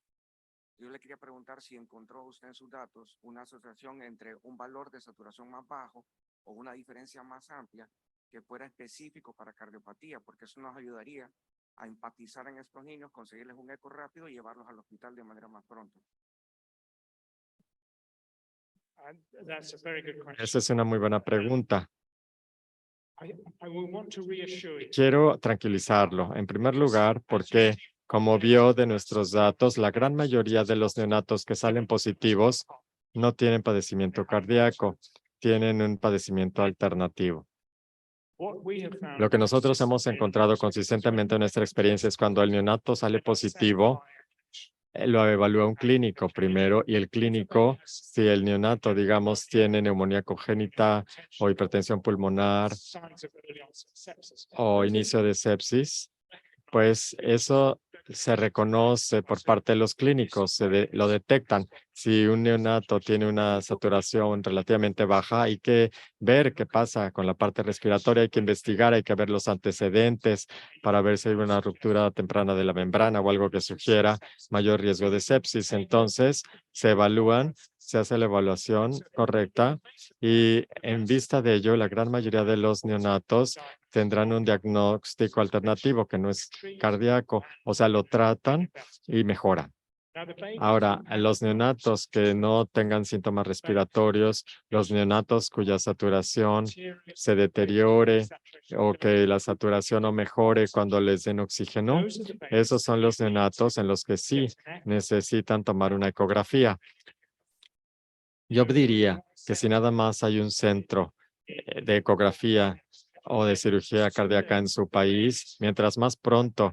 Yo le quería preguntar si encontró usted en sus datos una asociación entre un valor de saturación más bajo o una diferencia más amplia que fuera específico para cardiopatía, porque eso nos ayudaría a empatizar en estos niños, conseguirles un eco rápido y llevarlos al hospital de manera más pronta. That's a very good question. Esa es una muy buena pregunta. I will want to reassure you. Quiero tranquilizarlo. En primer lugar, porque como vio de nuestros datos, la gran mayoría de los neonatos que salen positivos no tienen padecimiento cardíaco, tienen un padecimiento alternativo. Lo que nosotros hemos encontrado consistentemente en nuestra experiencia es cuando el neonato sale positivo, lo evalúa un clínico primero y el clínico, si el neonato, digamos, tiene neumonía congénita o hipertensión pulmonar o inicio de sepsis, pues eso se reconoce por parte de los clínicos, lo detectan. Si un neonato tiene una saturación relativamente baja, hay que ver qué pasa con la parte respiratoria, hay que investigar, hay que ver los antecedentes para ver si hay una ruptura temprana de la membrana o algo que sugiera mayor riesgo de sepsis. Entonces, se evalúan, se hace la evaluación correcta y en vista de ello, la gran mayoría de los neonatos tendrán un diagnóstico alternativo que no es cardíaco, o sea, lo tratan y mejoran. Ahora, a los neonatos que no tengan síntomas respiratorios, los neonatos cuya saturación se deteriore o que la saturación no mejore cuando les den oxígeno, esos son los neonatos en los que sí necesitan tomar una ecografía. Yo diría que si nada más hay un centro de ecografía o de cirugía cardíaca en su país, mientras más pronto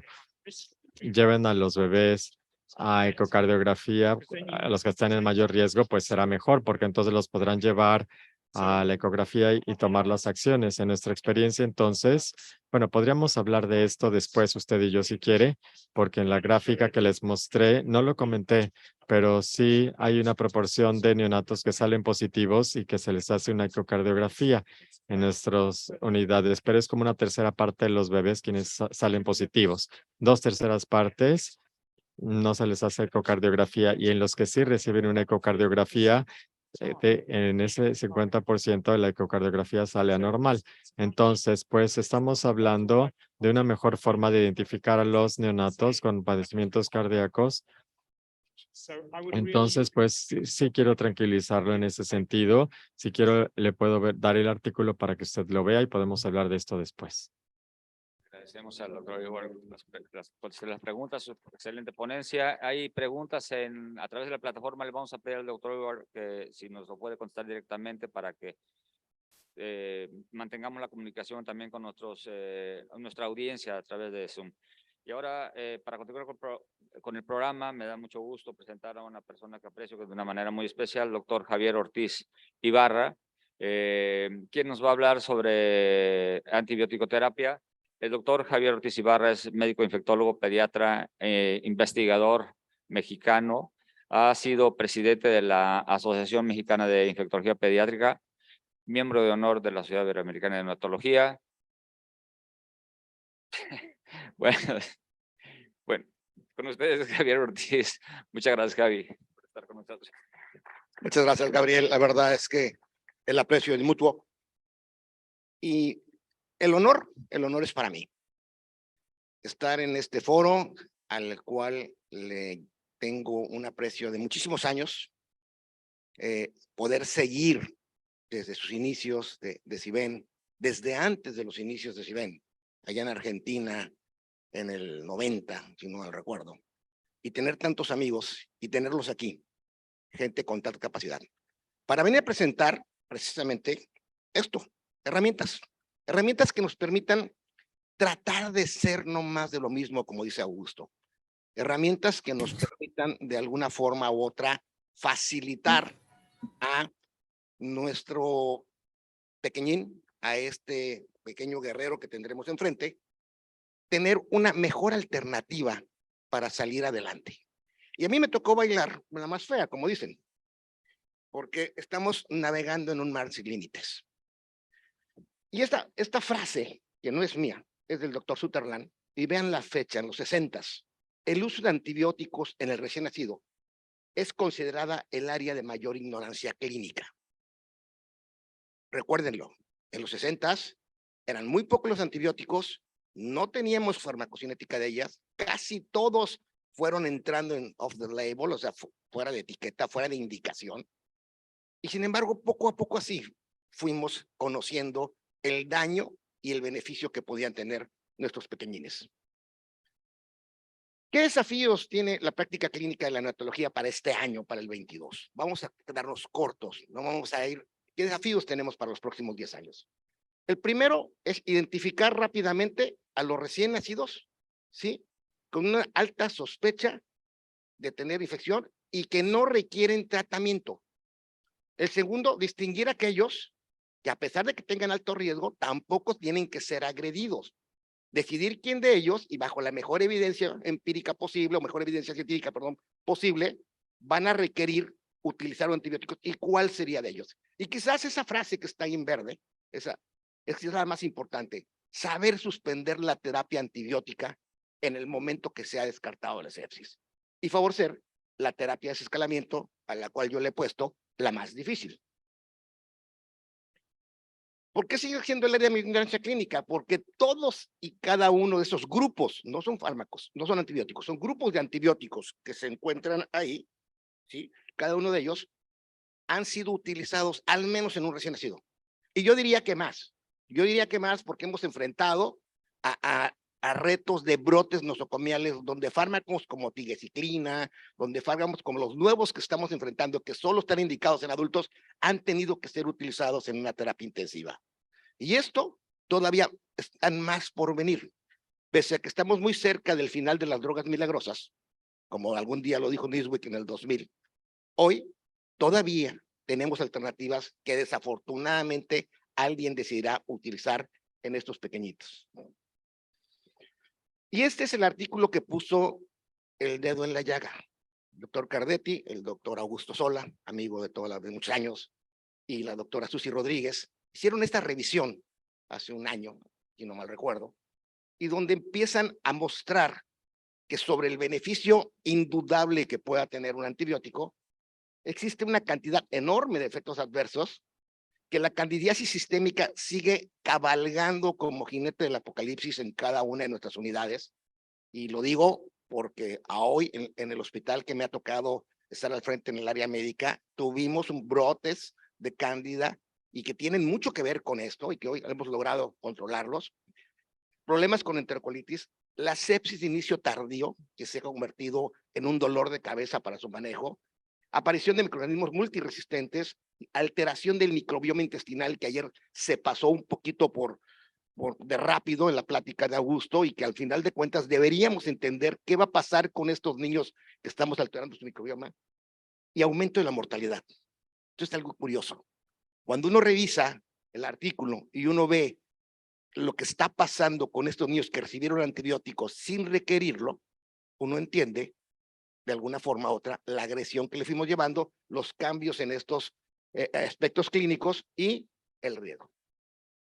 lleven a los bebés a ecocardiografía, a los que están en mayor riesgo, pues será mejor, porque entonces los podrán llevar a la ecografía y tomar las acciones. En nuestra experiencia, entonces, bueno, podríamos hablar de esto después, usted y yo, si quiere, porque en la gráfica que les mostré, no lo comenté, pero sí hay una proporción de neonatos que salen positivos y que se les hace una ecocardiografía en nuestras unidades, pero es como una tercera parte de los bebés quienes salen positivos. 2/3 partes no se les hace ecocardiografía y en los que sí reciben una ecocardiografía, en ese 50% de la ecocardiografía sale anormal. Entonces, pues estamos hablando de una mejor forma de identificar a los neonatos con padecimientos cardíacos. Entonces, pues sí quiero tranquilizarlo en ese sentido. Si quiero, le puedo dar el artículo para que usted lo vea y podemos hablar de esto después. Agradecemos al doctor Igor las preguntas, su excelente ponencia. Hay preguntas a través de la plataforma. Le vamos a pedir al doctor Igor que si nos lo puede contestar directamente para que mantengamos la comunicación también con nuestra audiencia a través de Zoom. Y ahora, para continuar con el programa, me da mucho gusto presentar a una persona que aprecio de una manera muy especial, el doctor Javier Ortiz Ibarra, quien nos va a hablar sobre antibiótico-terapia. El doctor Javier Ortiz Ibarra es médico infectólogo, pediatra, investigador mexicano. Ha sido presidente de la Asociación Mexicana de Infectología Pediátrica, miembro de honor de la Sociedad Iberoamericana de Neonatología. Bueno, con ustedes Javier Ortiz. Muchas gracias, Javi, por estar con nosotros. Muchas gracias, Gabriel. La verdad es que el aprecio es mutuo. Y el honor es para mí. Estar en este foro al cual le tengo un aprecio de muchísimos años, poder seguir desde sus inicios de CIBEN, desde antes de los inicios de CIBEN, allá en Argentina, en el 90, si no mal recuerdo, y tener tantos amigos y tenerlos aquí, gente con tanta capacidad, para venir a presentar precisamente esto, herramientas que nos permitan tratar de ser no más de lo mismo, como dice Augusto, herramientas que nos permitan de alguna forma u otra facilitar a nuestro pequeñín, a este pequeño guerrero que tendremos enfrente, tener una mejor alternativa para salir adelante. Y a mí me tocó bailar la más fea, como dicen, porque estamos navegando en un mar sin límites. Y esta frase, que no es mía, es del doctor Sutherland, y vean la fecha, en los 60s, el uso de antibióticos en el recién nacido es considerada el área de mayor ignorancia clínica. Recuérdenlo, en los 60s eran muy pocos los antibióticos, no teníamos farmacocinética de ellas, casi todos fueron entrando en off the label, o sea, fuera de etiqueta, fuera de indicación. Y sin embargo, poco a poco así fuimos conociendo el daño y el beneficio que podían tener nuestros pequeñines. ¿Qué desafíos tiene la práctica clínica de la neonatología para este año, para el 22? Vamos a quedarnos cortos, no vamos a ir. ¿Qué desafíos tenemos para los próximos 10 años? El primero es identificar rápidamente a los recién nacidos, ¿sí? Con una alta sospecha de tener infección y que no requieren tratamiento. El segundo, distinguir a aquellos que a pesar de que tengan alto riesgo, tampoco tienen que ser agredidos. Decidir quién de ellos, y bajo la mejor evidencia empírica posible, o mejor evidencia científica, perdón, posible, van a requerir utilizar antibióticos y cuál sería de ellos. Y quizás esa frase que está ahí en verde, esa es la más importante, saber suspender la terapia antibiótica en el momento que se ha descartado la sepsis y favorecer la terapia de desescalamiento, a la cual yo le he puesto la más difícil. ¿Por qué sigue siendo el área de ignorancia clínica? Porque todos y cada uno de esos grupos, no son fármacos, no son antibióticos, son grupos de antibióticos que se encuentran ahí, ¿sí? Cada uno de ellos han sido utilizados al menos en un recién nacido. Y yo diría que más porque hemos enfrentado a retos de brotes nosocomiales donde fármacos como tigecyclina, donde fármacos como los nuevos que estamos enfrentando, que solo están indicados en adultos, han tenido que ser utilizados en una terapia intensiva. Y esto todavía están más por venir. Pese a que estamos muy cerca del final de las drogas milagrosas, como algún día lo dijo Niswick en el 2000, hoy todavía tenemos alternativas que desafortunadamente alguien decidirá utilizar en estos pequeñitos. Y este es el artículo que puso el dedo en la llaga. El doctor Cardetti, el doctor Augusto Sola, amigo de muchos años, y la doctora Susi Rodríguez, hicieron esta revisión hace un año, si no mal recuerdo, y donde empiezan a mostrar que sobre el beneficio indudable que pueda tener un antibiótico, existe una cantidad enorme de efectos adversos, que la candidiasis sistémica sigue cabalgando como jinete del apocalipsis en cada una de nuestras unidades. Y lo digo porque hoy en el hospital que me ha tocado estar al frente en el área médica, tuvimos un brotes de cándida y que tienen mucho que ver con esto y que hoy hemos logrado controlarlos. Problemas con enterocolitis, la sepsis de inicio tardío, que se ha convertido en un dolor de cabeza para su manejo, aparición de microorganismos multiresistentes, alteración del microbioma intestinal, que ayer se pasó un poquito de rápido en la plática de Augusto, y que al final de cuentas deberíamos entender qué va a pasar con estos niños que estamos alterando su microbioma, y aumento de la mortalidad. Esto es algo curioso. Cuando uno revisa el artículo y uno ve lo que está pasando con estos niños que recibieron antibióticos sin requerirlo, uno entiende de alguna forma u otra la agresión que le fuimos llevando, los cambios en estos aspectos clínicos y el riesgo.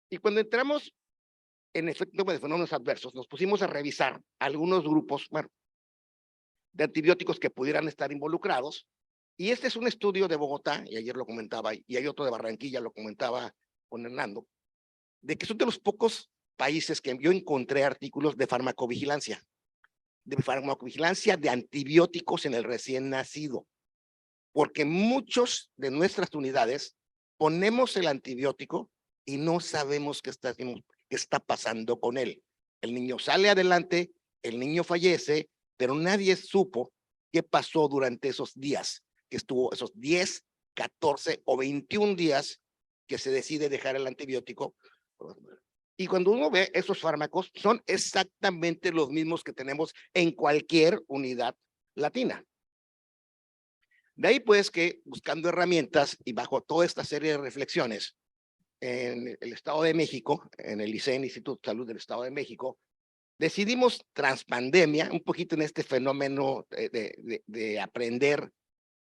Y cuando entramos en efecto de fenómenos adversos, nos pusimos a revisar algunos grupos, bueno, de antibióticos que pudieran estar involucrados, y este es un estudio de Bogotá, y ayer lo comentaba, y hay otro de Barranquilla, lo comentaba con Hernando, de que son de los pocos países que yo encontré artículos de farmacovigilancia de antibióticos en el recién nacido, porque muchos de nuestras unidades ponemos el antibiótico y no sabemos qué está pasando con él. El niño sale adelante, el niño fallece, pero nadie supo qué pasó durante esos días, que estuvo esos 10, 14 o 21 días que se decide dejar el antibiótico. Y cuando uno ve esos fármacos, son exactamente los mismos que tenemos en cualquier unidad latina. De ahí pues que buscando herramientas y bajo toda esta serie de reflexiones, en el Estado de México, en el ICEN, Instituto de Salud del Estado de México, decidimos tras pandemia, un poquito en este fenómeno de aprender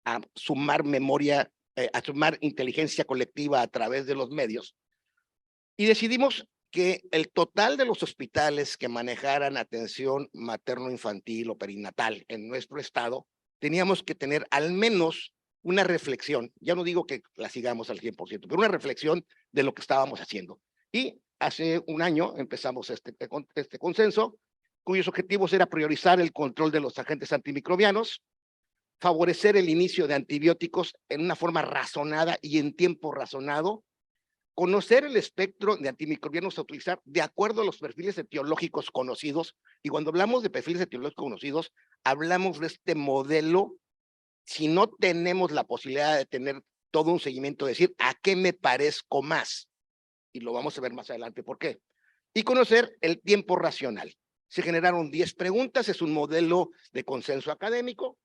a sumar memoria, a sumar inteligencia colectiva a través de los medios, y decidimos que el total de los hospitales que manejaran atención materno-infantil o perinatal en nuestro estado, teníamos que tener al menos una reflexión, ya no digo que la sigamos al 100%, pero una reflexión de lo que estábamos haciendo. Y hace un año empezamos este consenso, cuyos objetivos era priorizar el control de los agentes antimicrobianos, favorecer el inicio de antibióticos en una forma razonada y en tiempo razonado, conocer el espectro de antimicrobianos a utilizar de acuerdo a los perfiles etiológicos conocidos, y cuando hablamos de perfiles etiológicos conocidos, hablamos de este modelo, si no tenemos la posibilidad de tener todo un seguimiento, decir a qué me parezco más, y lo vamos a ver más adelante por qué, y conocer el tiempo racional. Se generaron 10 preguntas, es un modelo de consenso académico,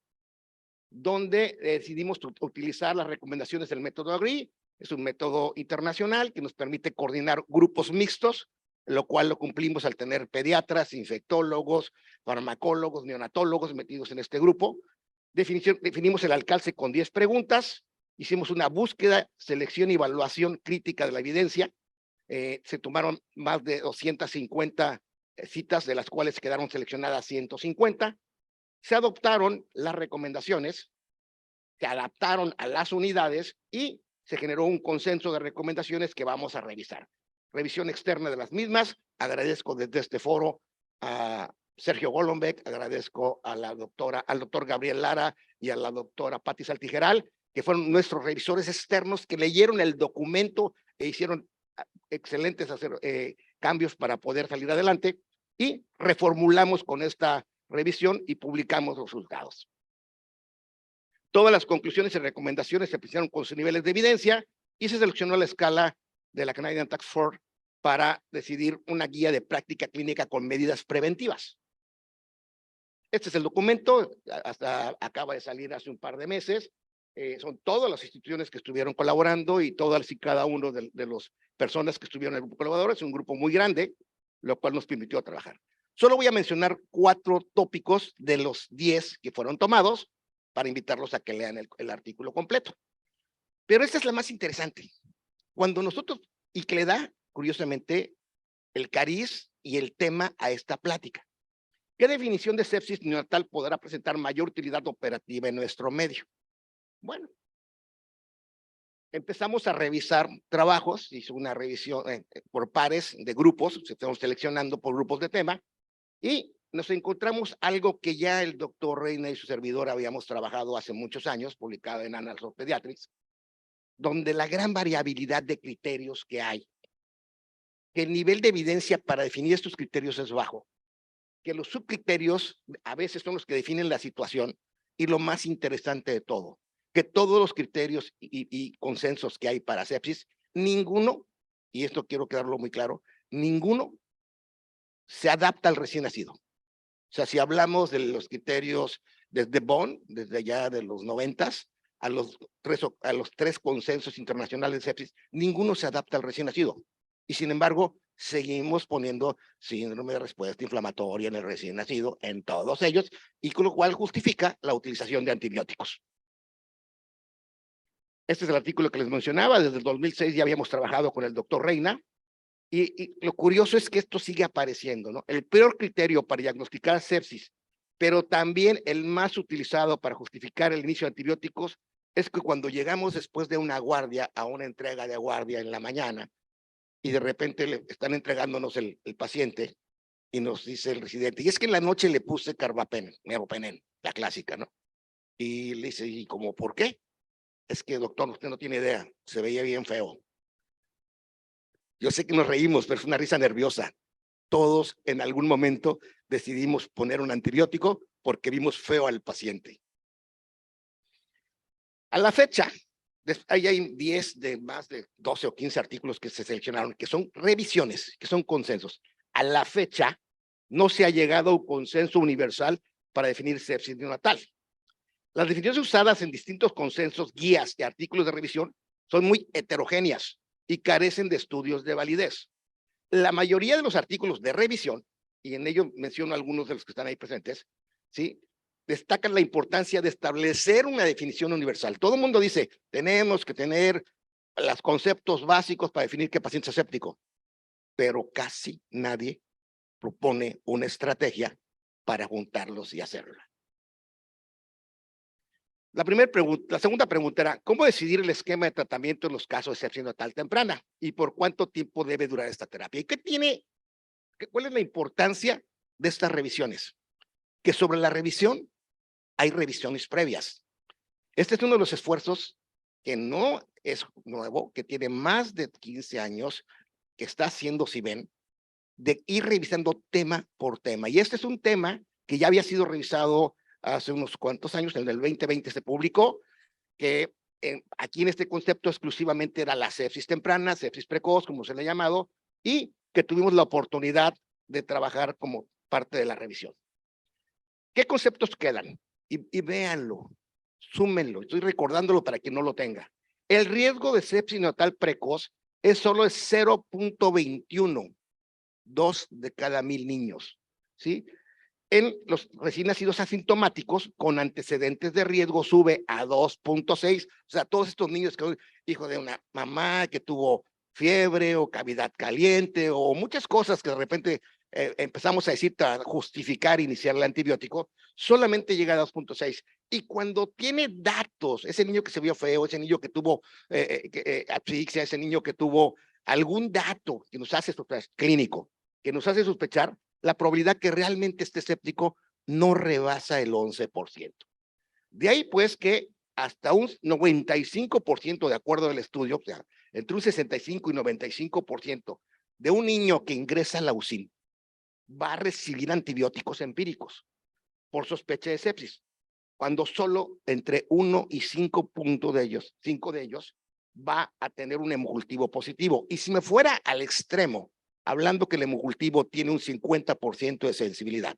donde decidimos utilizar las recomendaciones del método AGRI. Es un método internacional que nos permite coordinar grupos mixtos, lo cual lo cumplimos al tener pediatras, infectólogos, farmacólogos, neonatólogos metidos en este grupo. Definimos el alcance con 10 preguntas, hicimos una búsqueda, selección y evaluación crítica de la evidencia. Se tomaron más de 250 citas, de las cuales quedaron seleccionadas 150. Se adoptaron las recomendaciones, se adaptaron a las unidades y se generó un consenso de recomendaciones que vamos a revisar. Revisión externa de las mismas. Agradezco desde este foro a Sergio Golombek, agradezco a al doctor Gabriel Lara y a la doctora Patti Saltijeral, que fueron nuestros revisores externos que leyeron el documento e hicieron excelentes cambios para poder salir adelante, y reformulamos con esta revisión y publicamos los resultados. Todas las conclusiones y recomendaciones se apreciaron con sus niveles de evidencia y se seleccionó la escala de la Canadian Task Force para decidir una guía de práctica clínica con medidas preventivas. Este es el documento, hasta acaba de salir hace un par de meses, son todas las instituciones que estuvieron colaborando y todas y cada uno de las personas que estuvieron en el grupo colaborador. Es un grupo muy grande, lo cual nos permitió trabajar. Solo voy a mencionar 4 tópicos de los 10 que fueron tomados para invitarlos a que lean el artículo completo. Pero esta es la más interesante. Cuando nosotros, y que le da, curiosamente, el cariz y el tema a esta plática. ¿Qué definición de sepsis neonatal podrá presentar mayor utilidad operativa en nuestro medio? Bueno, empezamos a revisar trabajos, hizo una revisión por pares de grupos, estamos seleccionando por grupos de tema, y nos encontramos algo que ya el doctor Reina y su servidor habíamos trabajado hace muchos años, publicado en Annals of Pediatrics, donde la gran variabilidad de criterios que hay, que el nivel de evidencia para definir estos criterios es bajo, que los subcriterios a veces son los que definen la situación, y lo más interesante de todo, que todos los criterios y consensos que hay para sepsis, ninguno, y esto quiero quedarlo muy claro, ninguno se adapta al recién nacido. O sea, si hablamos de los criterios desde Bonn, desde ya de los 90s, a los 3 consensos internacionales de sepsis, ninguno se adapta al recién nacido. Y sin embargo, seguimos poniendo síndrome de respuesta inflamatoria en el recién nacido, en todos ellos, y con lo cual justifica la utilización de antibióticos. Este es el artículo que les mencionaba. Desde el 2006 ya habíamos trabajado con el doctor Reina, y lo curioso es que esto sigue apareciendo, ¿no? El peor criterio para diagnosticar sepsis, pero también el más utilizado para justificar el inicio de antibióticos, es que cuando llegamos después de una guardia a una entrega de guardia en la mañana, y de repente le están entregándonos el paciente, y nos dice el residente, y es que en la noche le puse carbapenem, meropenem, la clásica, ¿no? Y le dice, ¿y cómo por qué? Es que, doctor, usted no tiene idea, se veía bien feo. Yo sé que nos reímos, pero es una risa nerviosa. Todos en algún momento decidimos poner un antibiótico porque vimos feo al paciente. A la fecha, ahí hay 10 de más de 12 o 15 artículos que se seleccionaron, que son revisiones, que son consensos. A la fecha, no se ha llegado a un consenso universal para definir sepsis neonatal. Las definiciones usadas en distintos consensos, guías y artículos de revisión son muy heterogéneas y carecen de estudios de validez. La mayoría de los artículos de revisión, y en ello menciono algunos de los que están ahí presentes, ¿sí?, destacan la importancia de establecer una definición universal. Todo el mundo dice, tenemos que tener los conceptos básicos para definir qué paciente es séptico, pero casi nadie propone una estrategia para juntarlos y hacerla. La segunda pregunta era, ¿cómo decidir el esquema de tratamiento en los casos de sepsis neonatal temprana? ¿Y por cuánto tiempo debe durar esta terapia? ¿Y cuál es la importancia de estas revisiones? Que sobre la revisión hay revisiones previas. Este es uno de los esfuerzos que no es nuevo, que tiene más de 15 años, que está haciendo CIBEN, de ir revisando tema por tema. Y este es un tema que ya había sido revisado hace unos cuantos años, en el 2020 se publicó, que aquí en este concepto exclusivamente era la sepsis temprana, sepsis precoz, como se le ha llamado, y que tuvimos la oportunidad de trabajar como parte de la revisión. ¿Qué conceptos quedan? Y véanlo, súmenlo, estoy recordándolo para quien no lo tenga. El riesgo de sepsis neonatal precoz es solo 0.21, 2 de cada 1000 niños, ¿sí? En los recién nacidos asintomáticos con antecedentes de riesgo sube a 2.6, o sea, todos estos niños que hijo de una mamá que tuvo fiebre o cavidad caliente o muchas cosas que de repente empezamos a decir para justificar iniciar el antibiótico, solamente llega a 2.6. Y cuando tiene datos, ese niño que se vio feo, ese niño que tuvo asfixia, ese niño que tuvo algún dato que nos hace sospechar, clínico, que nos hace sospechar, la probabilidad que realmente esté séptico no rebasa el 11%. De ahí pues que hasta un 95% de acuerdo al estudio, o sea, entre un 65 y 95% de un niño que ingresa a la UCI va a recibir antibióticos empíricos por sospecha de sepsis, cuando solo entre 1 y 5 de ellos va a tener un hemocultivo positivo. Y si me fuera al extremo, hablando que el hemocultivo tiene un 50% de sensibilidad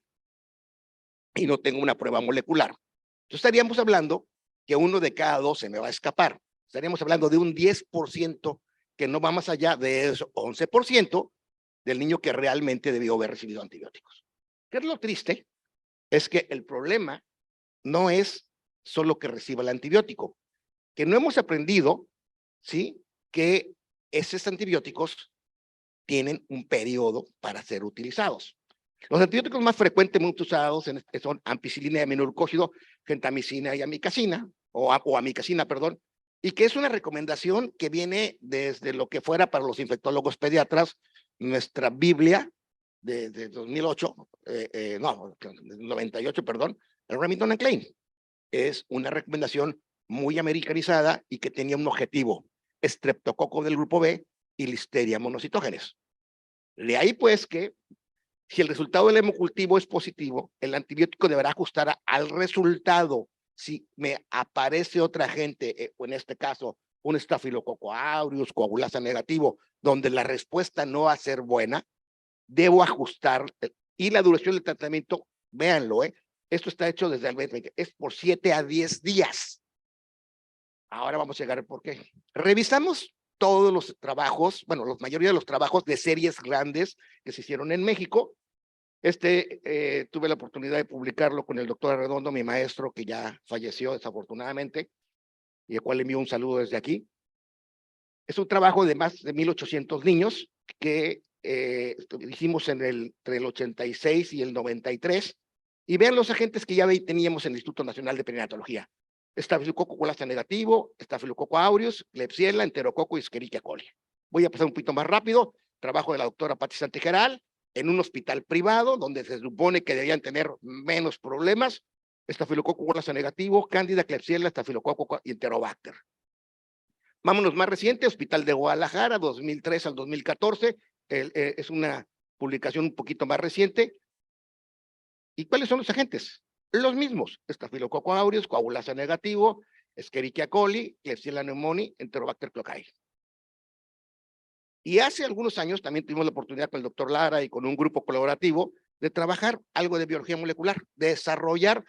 y no tengo una prueba molecular, entonces estaríamos hablando que 1 de cada 2 se me va a escapar. Estaríamos hablando de un 10% que no va más allá de eso, 11% del niño que realmente debió haber recibido antibióticos. ¿Qué es lo triste? Es que el problema no es solo que reciba el antibiótico, que no hemos aprendido, ¿sí?, que esos antibióticos tienen un periodo para ser utilizados. Los antibióticos más frecuentemente usados son ampicilina y aminoglucósido, gentamicina y amicacina, o amicacina, perdón, y que es una recomendación que viene desde lo que fuera para los infectólogos pediatras, nuestra Biblia de 2008, no, 98, perdón, el Remington and Klein. Es una recomendación muy americanizada y que tenía un objetivo: estreptococo del grupo B y listeria monocitógenes. De ahí pues que si el resultado del hemocultivo es positivo, el antibiótico deberá ajustar al resultado. Si me aparece otra agente, o en este caso un estafilococo aureus, coagulasa negativo, donde la respuesta no va a ser buena, debo ajustar. Y la duración del tratamiento, véanlo, esto está hecho desde el 2020, es por 7 a 10 días. Ahora vamos a llegar al por qué. Revisamos todos los trabajos, bueno, la mayoría de los trabajos de series grandes que se hicieron en México. Tuve la oportunidad de publicarlo con el doctor Arredondo, mi maestro, que ya falleció desafortunadamente, y al cual le envío un saludo desde aquí. Es un trabajo de más de 1,800 niños que hicimos entre el 86 y el 93, y vean los agentes que ya teníamos en el Instituto Nacional de Perinatología: estafilococo coagulasa negativo, estafilococo aureus, Klebsiella, enterococo y Escherichia coli. Voy a pasar un poquito más rápido. Trabajo de la doctora Patti Santigeral en un hospital privado donde se supone que deberían tener menos problemas: estafilococo coagulasa negativo, cándida, Klebsiella, estafilococo y enterobacter. Vámonos más reciente, Hospital de Guadalajara, 2003 al 2014, es una publicación un poquito más reciente. ¿Y cuáles son los agentes? Los mismos: estafilococo aureus, coagulasa negativo, Escherichia coli, Klebsiella pneumoniae, enterobacter cocci. Y hace algunos años también tuvimos la oportunidad con el doctor Lara y con un grupo colaborativo de trabajar algo de biología molecular, de desarrollar,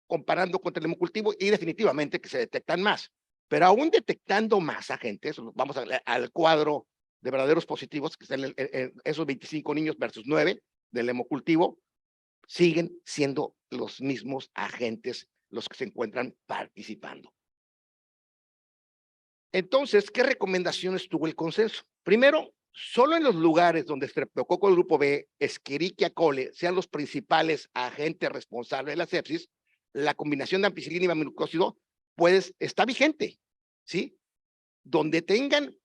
comparando contra el hemocultivo, y definitivamente que se detectan más. Pero aún detectando más agentes, vamos al cuadro de verdaderos positivos, que están esos 25 niños versus 9 del hemocultivo, siguen siendo los mismos agentes los que se encuentran participando. Entonces, ¿qué recomendaciones tuvo el consenso? Primero, solo en los lugares donde Streptococcus grupo B, Escherichia coli sean los principales agentes responsables de la sepsis, la combinación de ampicilina y aminoglucósido está vigente, ¿sí? Donde tengan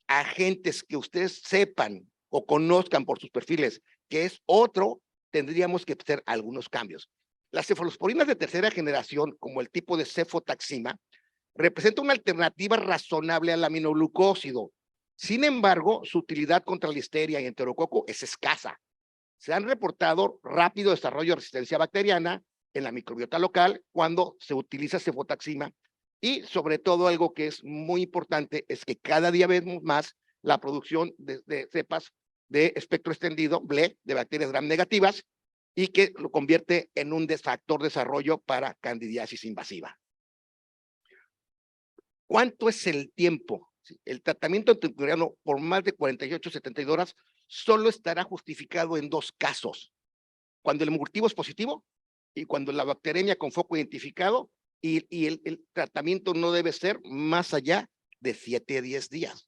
agentes que ustedes sepan o conozcan por sus perfiles que es otro, tendríamos que hacer algunos cambios. Las cefalosporinas de tercera generación, como el tipo de cefotaxima, representa una alternativa razonable al aminoglucósido. Sin embargo, su utilidad contra listeria y enterococo es escasa. Se han reportado rápido desarrollo de resistencia bacteriana en la microbiota local cuando se utiliza cefotaxima, y sobre todo algo que es muy importante es que cada día vemos más la producción de cepas de espectro extendido, BLE, de bacterias gram negativas, y que lo convierte en un factor de desarrollo para candidiasis invasiva. ¿Cuánto es el tiempo? El tratamiento anticoreano por más de 48 72 horas solo estará justificado en 2 casos: cuando el hemocultivo es positivo y cuando la bacteremia con foco identificado, y el tratamiento no debe ser más allá de 7 a 10 días.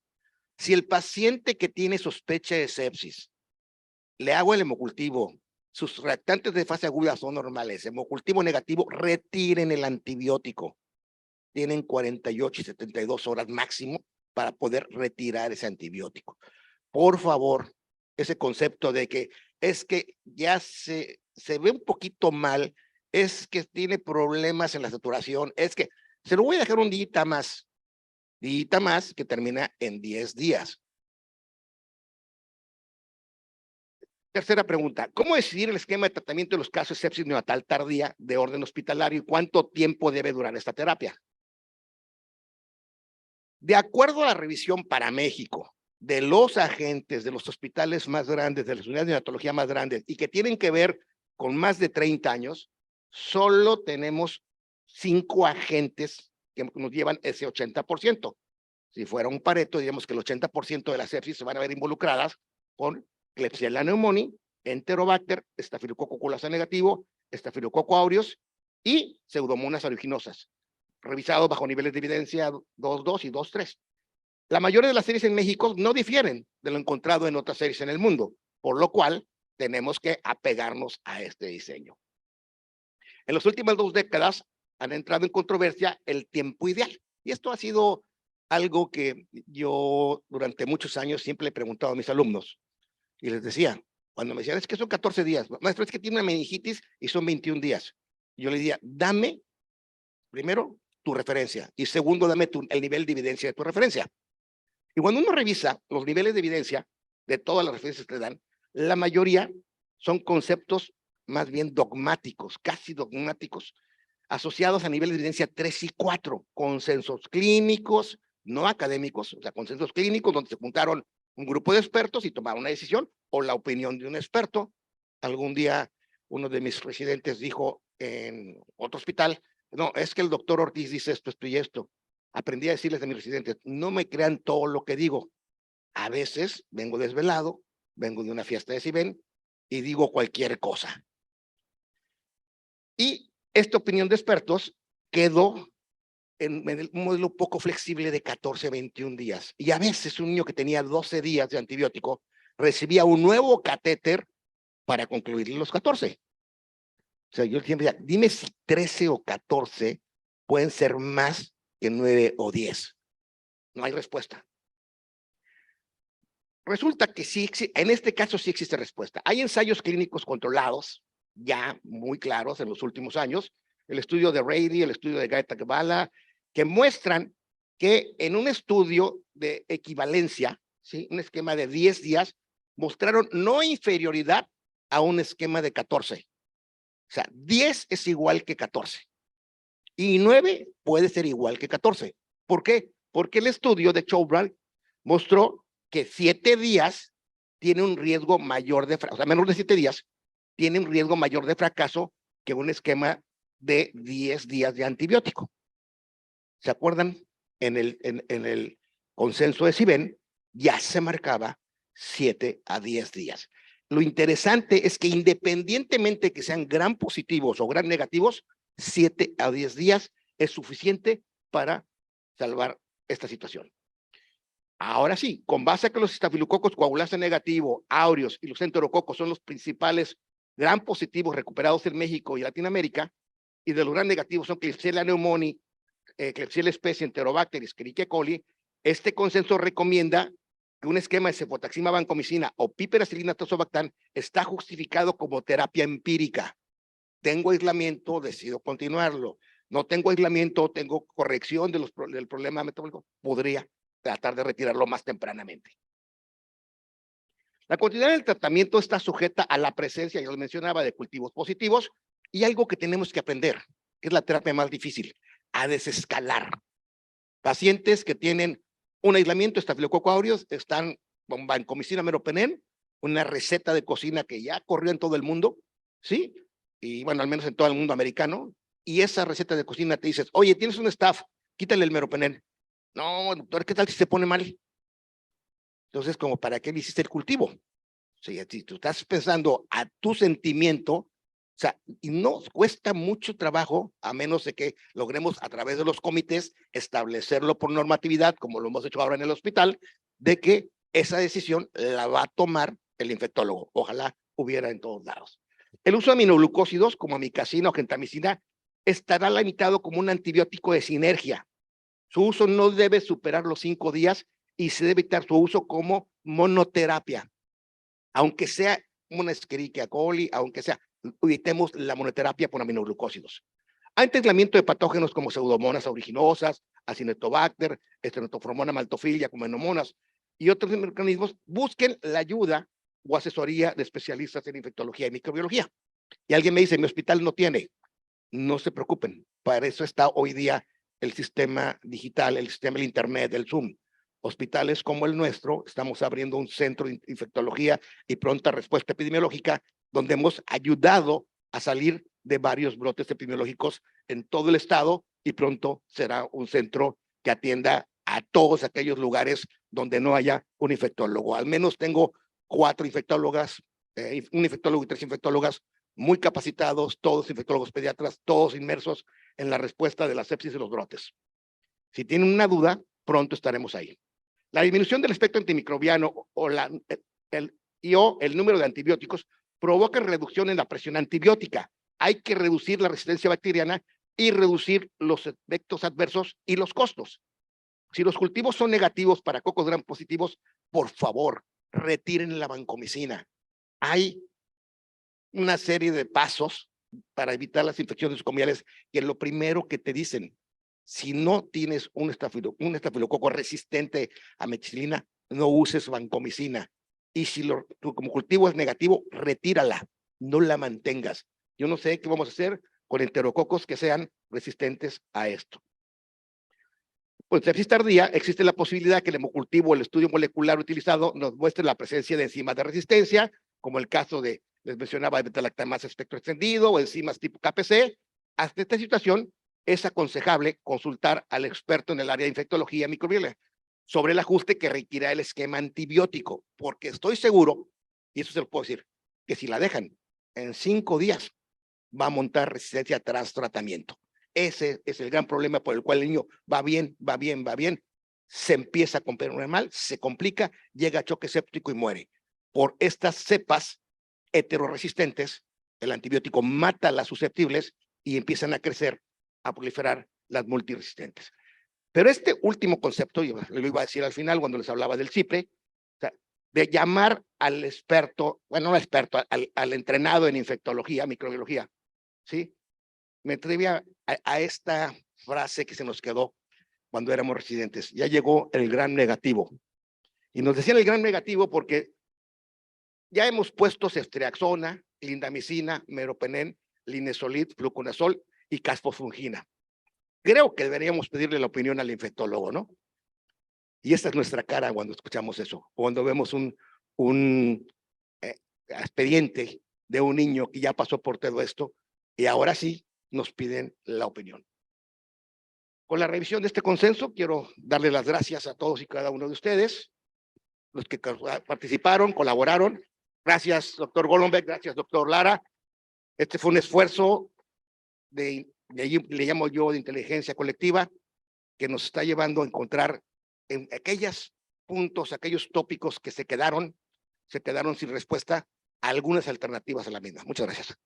Si el paciente que tiene sospecha de sepsis, le hago el hemocultivo, sus reactantes de fase aguda son normales, hemocultivo negativo, retiren el antibiótico. Tienen 48 y 72 horas máximo para poder retirar ese antibiótico. Por favor, ese concepto de que es que ya se ve un poquito mal, es que tiene problemas en la saturación, es que se lo voy a dejar un día más que termina en 10 días. Tercera pregunta: ¿cómo decidir el esquema de tratamiento de los casos de sepsis neonatal tardía de orden hospitalario y cuánto tiempo debe durar esta terapia? De acuerdo a la revisión para México de los agentes de los hospitales más grandes, de las unidades de neonatología más grandes y que tienen que ver con más de 30 años, solo tenemos 5 agentes que nos llevan ese 80%. Si fuera un Pareto, diríamos que el 80% de las sepsis se van a ver involucradas con Klebsiella pneumoniae, Enterobacter, Staphylococcus aureus negativo, Staphylococcus aureus y Pseudomonas aeruginosa, revisados bajo niveles de evidencia 2.2 y 2.3. La mayoría de las series en México no difieren de lo encontrado en otras series en el mundo, por lo cual tenemos que apegarnos a este diseño. En las últimas 2 décadas han entrado en controversia el tiempo ideal, y esto ha sido algo que yo durante muchos años siempre le he preguntado a mis alumnos, y les decía, cuando me decían, es que son 14 días, maestro, es que tiene una meningitis y son 21 días. Yo le decía, dame, primero, tu referencia, y segundo, dame el nivel de evidencia de tu referencia. Y cuando uno revisa los niveles de evidencia de todas las referencias que le dan, la mayoría son conceptos más bien dogmáticos, casi dogmáticos, asociados a niveles de evidencia 3 y 4, consensos clínicos, no académicos, o sea, consensos clínicos donde se juntaron un grupo de expertos y tomaron una decisión, o la opinión de un experto. Algún día uno de mis residentes dijo en otro hospital, no, es que el doctor Ortiz dice esto y esto. Aprendí a decirles a mis residentes, no me crean todo lo que digo. A veces vengo desvelado, vengo de una fiesta de CIBEN y digo cualquier cosa. Y esta opinión de expertos quedó en el modelo poco flexible de 14 a 21 días. Y a veces un niño que tenía 12 días de antibiótico recibía un nuevo catéter para concluir los 14. O sea, yo siempre decía, dime si 13 o 14 pueden ser más que 9 o 10. No hay respuesta. Resulta que sí, en este caso sí existe respuesta. Hay ensayos clínicos controlados, ya muy claros en los últimos años, el estudio de Rady, el estudio de Gaeta-Gbala, que muestran que en un estudio de equivalencia, ¿sí? Un esquema de 10 días, mostraron no inferioridad a un esquema de 14. O sea, 10 es igual que 14. Y 9 puede ser igual que 14. ¿Por qué? Porque el estudio de Chobral mostró que 7 días tiene un riesgo mayor de fracaso, o sea, menos de 7 días, tiene un riesgo mayor de fracaso que un esquema de 10 días de antibiótico. ¿Se acuerdan? En el consenso de CIBEN ya se marcaba 7 a 10 días. Lo interesante es que independientemente que sean gran positivos o gran negativos, 7 a 10 días es suficiente para salvar esta situación. Ahora sí, con base a que los estafilococos coagulasa negativo, aureus y los enterococos son los principales gran positivos recuperados en México y Latinoamérica, y de los gran negativos son Klebsiella pneumoniae, Klebsiella species, Enterobacter y Escherichia coli, este consenso recomienda que un esquema de cefotaxima vancomicina o piperacillina tazobactam está justificado como terapia empírica. Tengo aislamiento, decido continuarlo. No tengo aislamiento, tengo corrección del problema metabólico, podría tratar de retirarlo más tempranamente. La continuidad del tratamiento está sujeta a la presencia, ya lo mencionaba, de cultivos positivos y algo que tenemos que aprender, que es la terapia más difícil, a desescalar. Pacientes que tienen un aislamiento, Staphylococcus aureus, están con vancomicina meropenem, una receta de cocina que ya corrió en todo el mundo, ¿sí? Y bueno, al menos en todo el mundo americano, y esa receta de cocina te dices, oye, tienes un staff, quítale el meropenem. No, doctor, ¿qué tal si se pone mal? Entonces, como para qué le hiciste el cultivo. O sea, si tú estás pensando a tu sentimiento, o sea, y no cuesta mucho trabajo, a menos de que logremos a través de los comités establecerlo por normatividad, como lo hemos hecho ahora en el hospital, de que esa decisión la va a tomar el infectólogo. Ojalá hubiera en todos lados. El uso de aminoglucósidos como amicacina o gentamicina estará limitado como un antibiótico de sinergia. Su uso no debe superar los 5 días y se debe evitar su uso como monoterapia. Aunque sea una Escherichia coli, aunque sea, evitemos la monoterapia por aminoglucósidos. Ante aislamiento de patógenos como Pseudomonas aeruginosa, Acinetobacter, Stenotrophomonas maltophilia, como Pneumonias y otros mecanismos, busquen la ayuda o asesoría de especialistas en infectología y microbiología. Y alguien me dice, mi hospital no tiene. No se preocupen, para eso está hoy día el sistema digital, el sistema del internet, el Zoom. Hospitales como el nuestro, estamos abriendo un centro de infectología y pronta respuesta epidemiológica, donde hemos ayudado a salir de varios brotes epidemiológicos en todo el estado y pronto será un centro que atienda a todos aquellos lugares donde no haya un infectólogo. Al menos tengo 4 infectólogas, un infectólogo y 3 infectólogas muy capacitados, todos infectólogos pediatras, todos inmersos en la respuesta de la sepsis y los brotes. Si tienen una duda, pronto estaremos ahí. La disminución del espectro antimicrobiano o el número de antibióticos provoca reducción en la presión antibiótica. Hay que reducir la resistencia bacteriana y reducir los efectos adversos y los costos. Si los cultivos son negativos para cocos gram positivos, por favor, retiren la vancomicina. Hay una serie de pasos para evitar las infecciones comiales que lo primero que te dicen, si no tienes un estafilococo resistente a methicilina, no uses vancomicina. Y si tu como cultivo es negativo, retírala, no la mantengas. Yo no sé qué vamos a hacer con enterococos que sean resistentes a esto. Pues en sepsis tardía existe la posibilidad que el hemocultivo o el estudio molecular utilizado nos muestre la presencia de enzimas de resistencia, como el caso de, les mencionaba, beta-lactamasa espectro extendido o enzimas tipo KPC. Hasta esta situación es aconsejable consultar al experto en el área de infectología microbiana sobre el ajuste que requiera el esquema antibiótico, porque estoy seguro, y eso se lo puedo decir, que si la dejan en 5 días, va a montar resistencia tras tratamiento. Ese es el gran problema por el cual el niño va bien, se empieza a componer mal, se complica, llega a choque séptico y muere. Por estas cepas heteroresistentes, el antibiótico mata a las susceptibles y empiezan a crecer, a proliferar las multiresistentes. Pero este último concepto, yo lo iba a decir al final cuando les hablaba del CIPRE, o sea, de llamar al experto, bueno, no al experto, al entrenado en infectología, microbiología, ¿sí? Me atreví a esta frase que se nos quedó cuando éramos residentes. Ya llegó el gran negativo. Y nos decían el gran negativo porque ya hemos puesto ceftriaxona, clindamicina, meropenem, linezolid, fluconazol y caspofungina. Creo que deberíamos pedirle la opinión al infectólogo, ¿no? Y esta es nuestra cara cuando escuchamos eso, cuando vemos un expediente de un niño que ya pasó por todo esto y ahora sí nos piden la opinión. Con la revisión de este consenso, quiero darle las gracias a todos y cada uno de ustedes, los que participaron, colaboraron. Gracias, doctor Golombek, gracias, doctor Lara. Este fue un esfuerzo le llamo yo de inteligencia colectiva, que nos está llevando a encontrar en aquellos puntos, aquellos tópicos que se quedaron sin respuesta, algunas alternativas a la misma. Muchas gracias.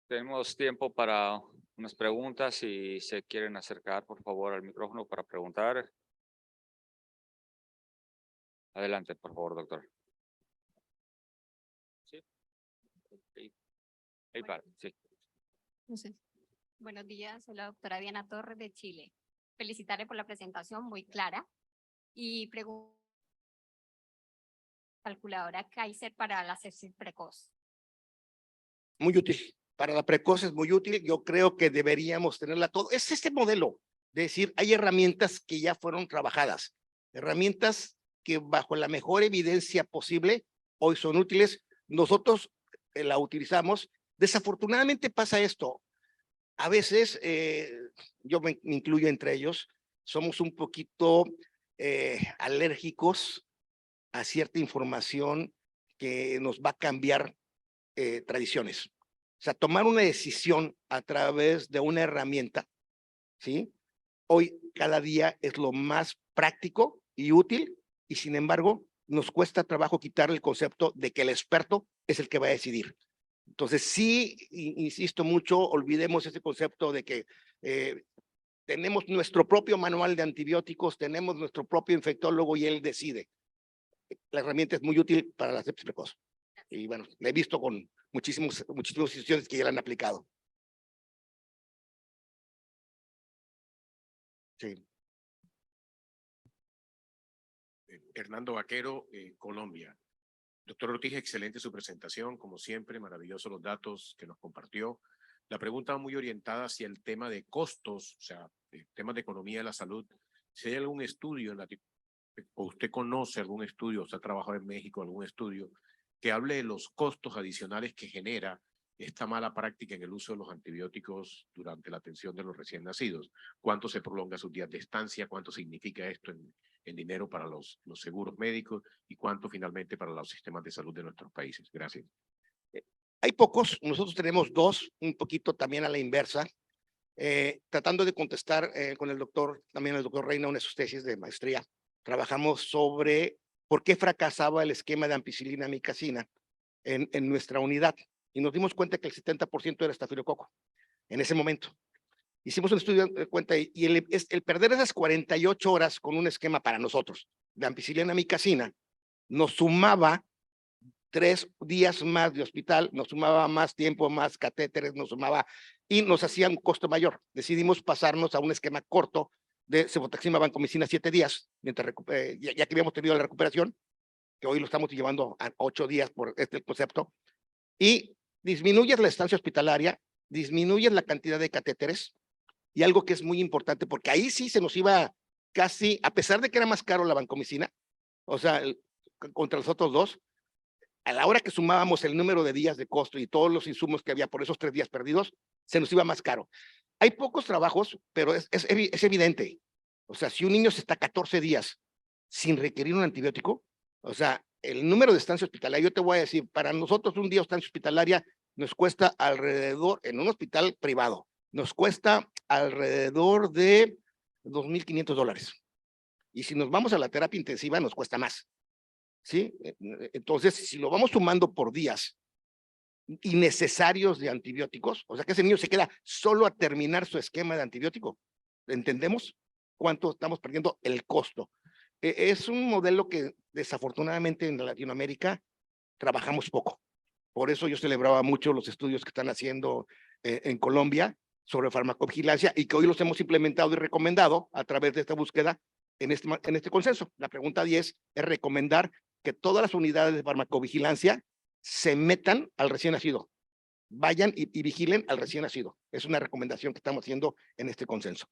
Tenemos tiempo para unas preguntas. Si se quieren acercar, por favor, al micrófono para preguntar. Adelante, por favor, doctor. Sí. Sí. Entonces, buenos días, soy la doctora Diana Torres de Chile. Felicitarle por la presentación muy clara y pregunta calculadora Kaiser para la sepsis precoz. Muy útil. Para la precoz es muy útil. Yo creo que deberíamos tenerla todo. Es este modelo de decir, hay herramientas que ya fueron trabajadas, herramientas que bajo la mejor evidencia posible hoy son útiles. Nosotros la utilizamos. Desafortunadamente pasa esto. A veces, yo me incluyo entre ellos, somos un poquito alérgicos a cierta información que nos va a cambiar tradiciones. O sea, tomar una decisión a través de una herramienta, ¿sí? Hoy, cada día es lo más práctico y útil, y sin embargo, nos cuesta trabajo quitar el concepto de que el experto es el que va a decidir. Entonces, sí, insisto mucho, olvidemos ese concepto de que tenemos nuestro propio manual de antibióticos, tenemos nuestro propio infectólogo y él decide. La herramienta es muy útil para la sepsis precoz. Y bueno, la he visto con muchísimas instituciones que ya la han aplicado. Sí. Hernando Vaquero, Colombia. Doctor Ortiz, excelente su presentación, como siempre, maravillosos los datos que nos compartió. La pregunta va muy orientada hacia el tema de costos, o sea, temas de economía de la salud. Si hay algún estudio, o usted conoce algún estudio, o sea, ha trabajado en México, algún estudio que hable de los costos adicionales que genera esta mala práctica en el uso de los antibióticos durante la atención de los recién nacidos. ¿Cuánto se prolonga sus días de estancia? ¿Cuánto significa esto en dinero para los seguros médicos? ¿Y cuánto finalmente para los sistemas de salud de nuestros países? Gracias. Hay pocos, nosotros tenemos dos, un poquito también a la inversa, tratando de contestar con el doctor, también el doctor Reina, una de sus tesis de maestría. Trabajamos sobre por qué fracasaba el esquema de ampicilina amicacina en nuestra unidad. Y nos dimos cuenta que el 70% era estafilococo en ese momento. Hicimos un estudio de cuenta y el perder esas 48 horas con un esquema para nosotros de ampicilina amicacina nos sumaba 3 días más de hospital, nos sumaba más tiempo, más catéteres, nos sumaba y nos hacía un costo mayor. Decidimos pasarnos a un esquema corto de cefotaxima vancomicina 7 días, mientras ya que habíamos tenido la recuperación, que hoy lo estamos llevando a 8 días por este concepto, y disminuyes la estancia hospitalaria, disminuyes la cantidad de catéteres, y algo que es muy importante, porque ahí sí se nos iba casi, a pesar de que era más caro la vancomicina, o sea, contra los otros dos, a la hora que sumábamos el número de días de costo y todos los insumos que había por esos 3 días perdidos, se nos iba más caro. Hay pocos trabajos, pero es evidente. O sea, si un niño se está 14 días sin requerir un antibiótico, o sea, el número de estancia hospitalaria, yo te voy a decir, para nosotros un día de estancia hospitalaria nos cuesta alrededor, en un hospital privado, nos cuesta alrededor de $2,500. Y si nos vamos a la terapia intensiva, nos cuesta más. ¿Sí? Entonces, si lo vamos sumando por días innecesarios de antibióticos, o sea que ese niño se queda solo a terminar su esquema de antibiótico, ¿entendemos cuánto estamos perdiendo el costo? Es un modelo que desafortunadamente en Latinoamérica trabajamos poco. Por eso yo celebraba mucho los estudios que están haciendo en Colombia sobre farmacovigilancia y que hoy los hemos implementado y recomendado a través de esta búsqueda en este consenso. La pregunta 10 es recomendar que todas las unidades de farmacovigilancia se metan al recién nacido, vayan y vigilen al recién nacido. Es una recomendación que estamos haciendo en este consenso.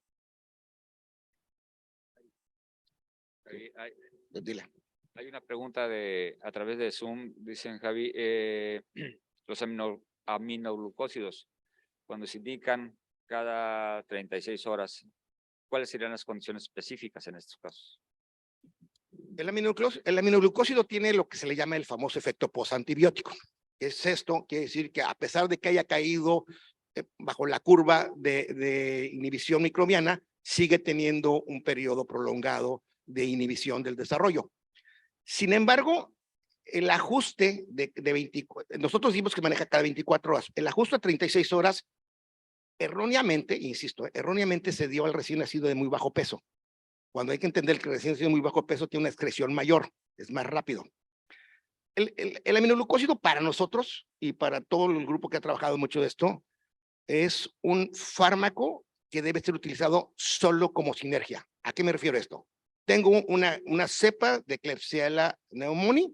Dile. Hay una pregunta a través de Zoom, dicen Javi, los aminoglucósidos, cuando se indican cada 36 horas, ¿cuáles serían las condiciones específicas en estos casos? El aminoglucósido tiene lo que se le llama el famoso efecto postantibiótico. Es esto, quiere decir que a pesar de que haya caído bajo la curva de inhibición microbiana, sigue teniendo un periodo prolongado de inhibición del desarrollo. Sin embargo, el ajuste de 24, nosotros decimos que maneja cada 24 horas, el ajuste a 36 horas, erróneamente, insisto, erróneamente se dio al recién nacido de muy bajo peso. Cuando hay que entender que el recién nacido de muy bajo peso tiene una excreción mayor, es más rápido. El aminoglucósido para nosotros y para todo el grupo que ha trabajado mucho de esto, es un fármaco que debe ser utilizado solo como sinergia. ¿A qué me refiero a esto? Tengo una cepa de Klebsiella pneumoniae,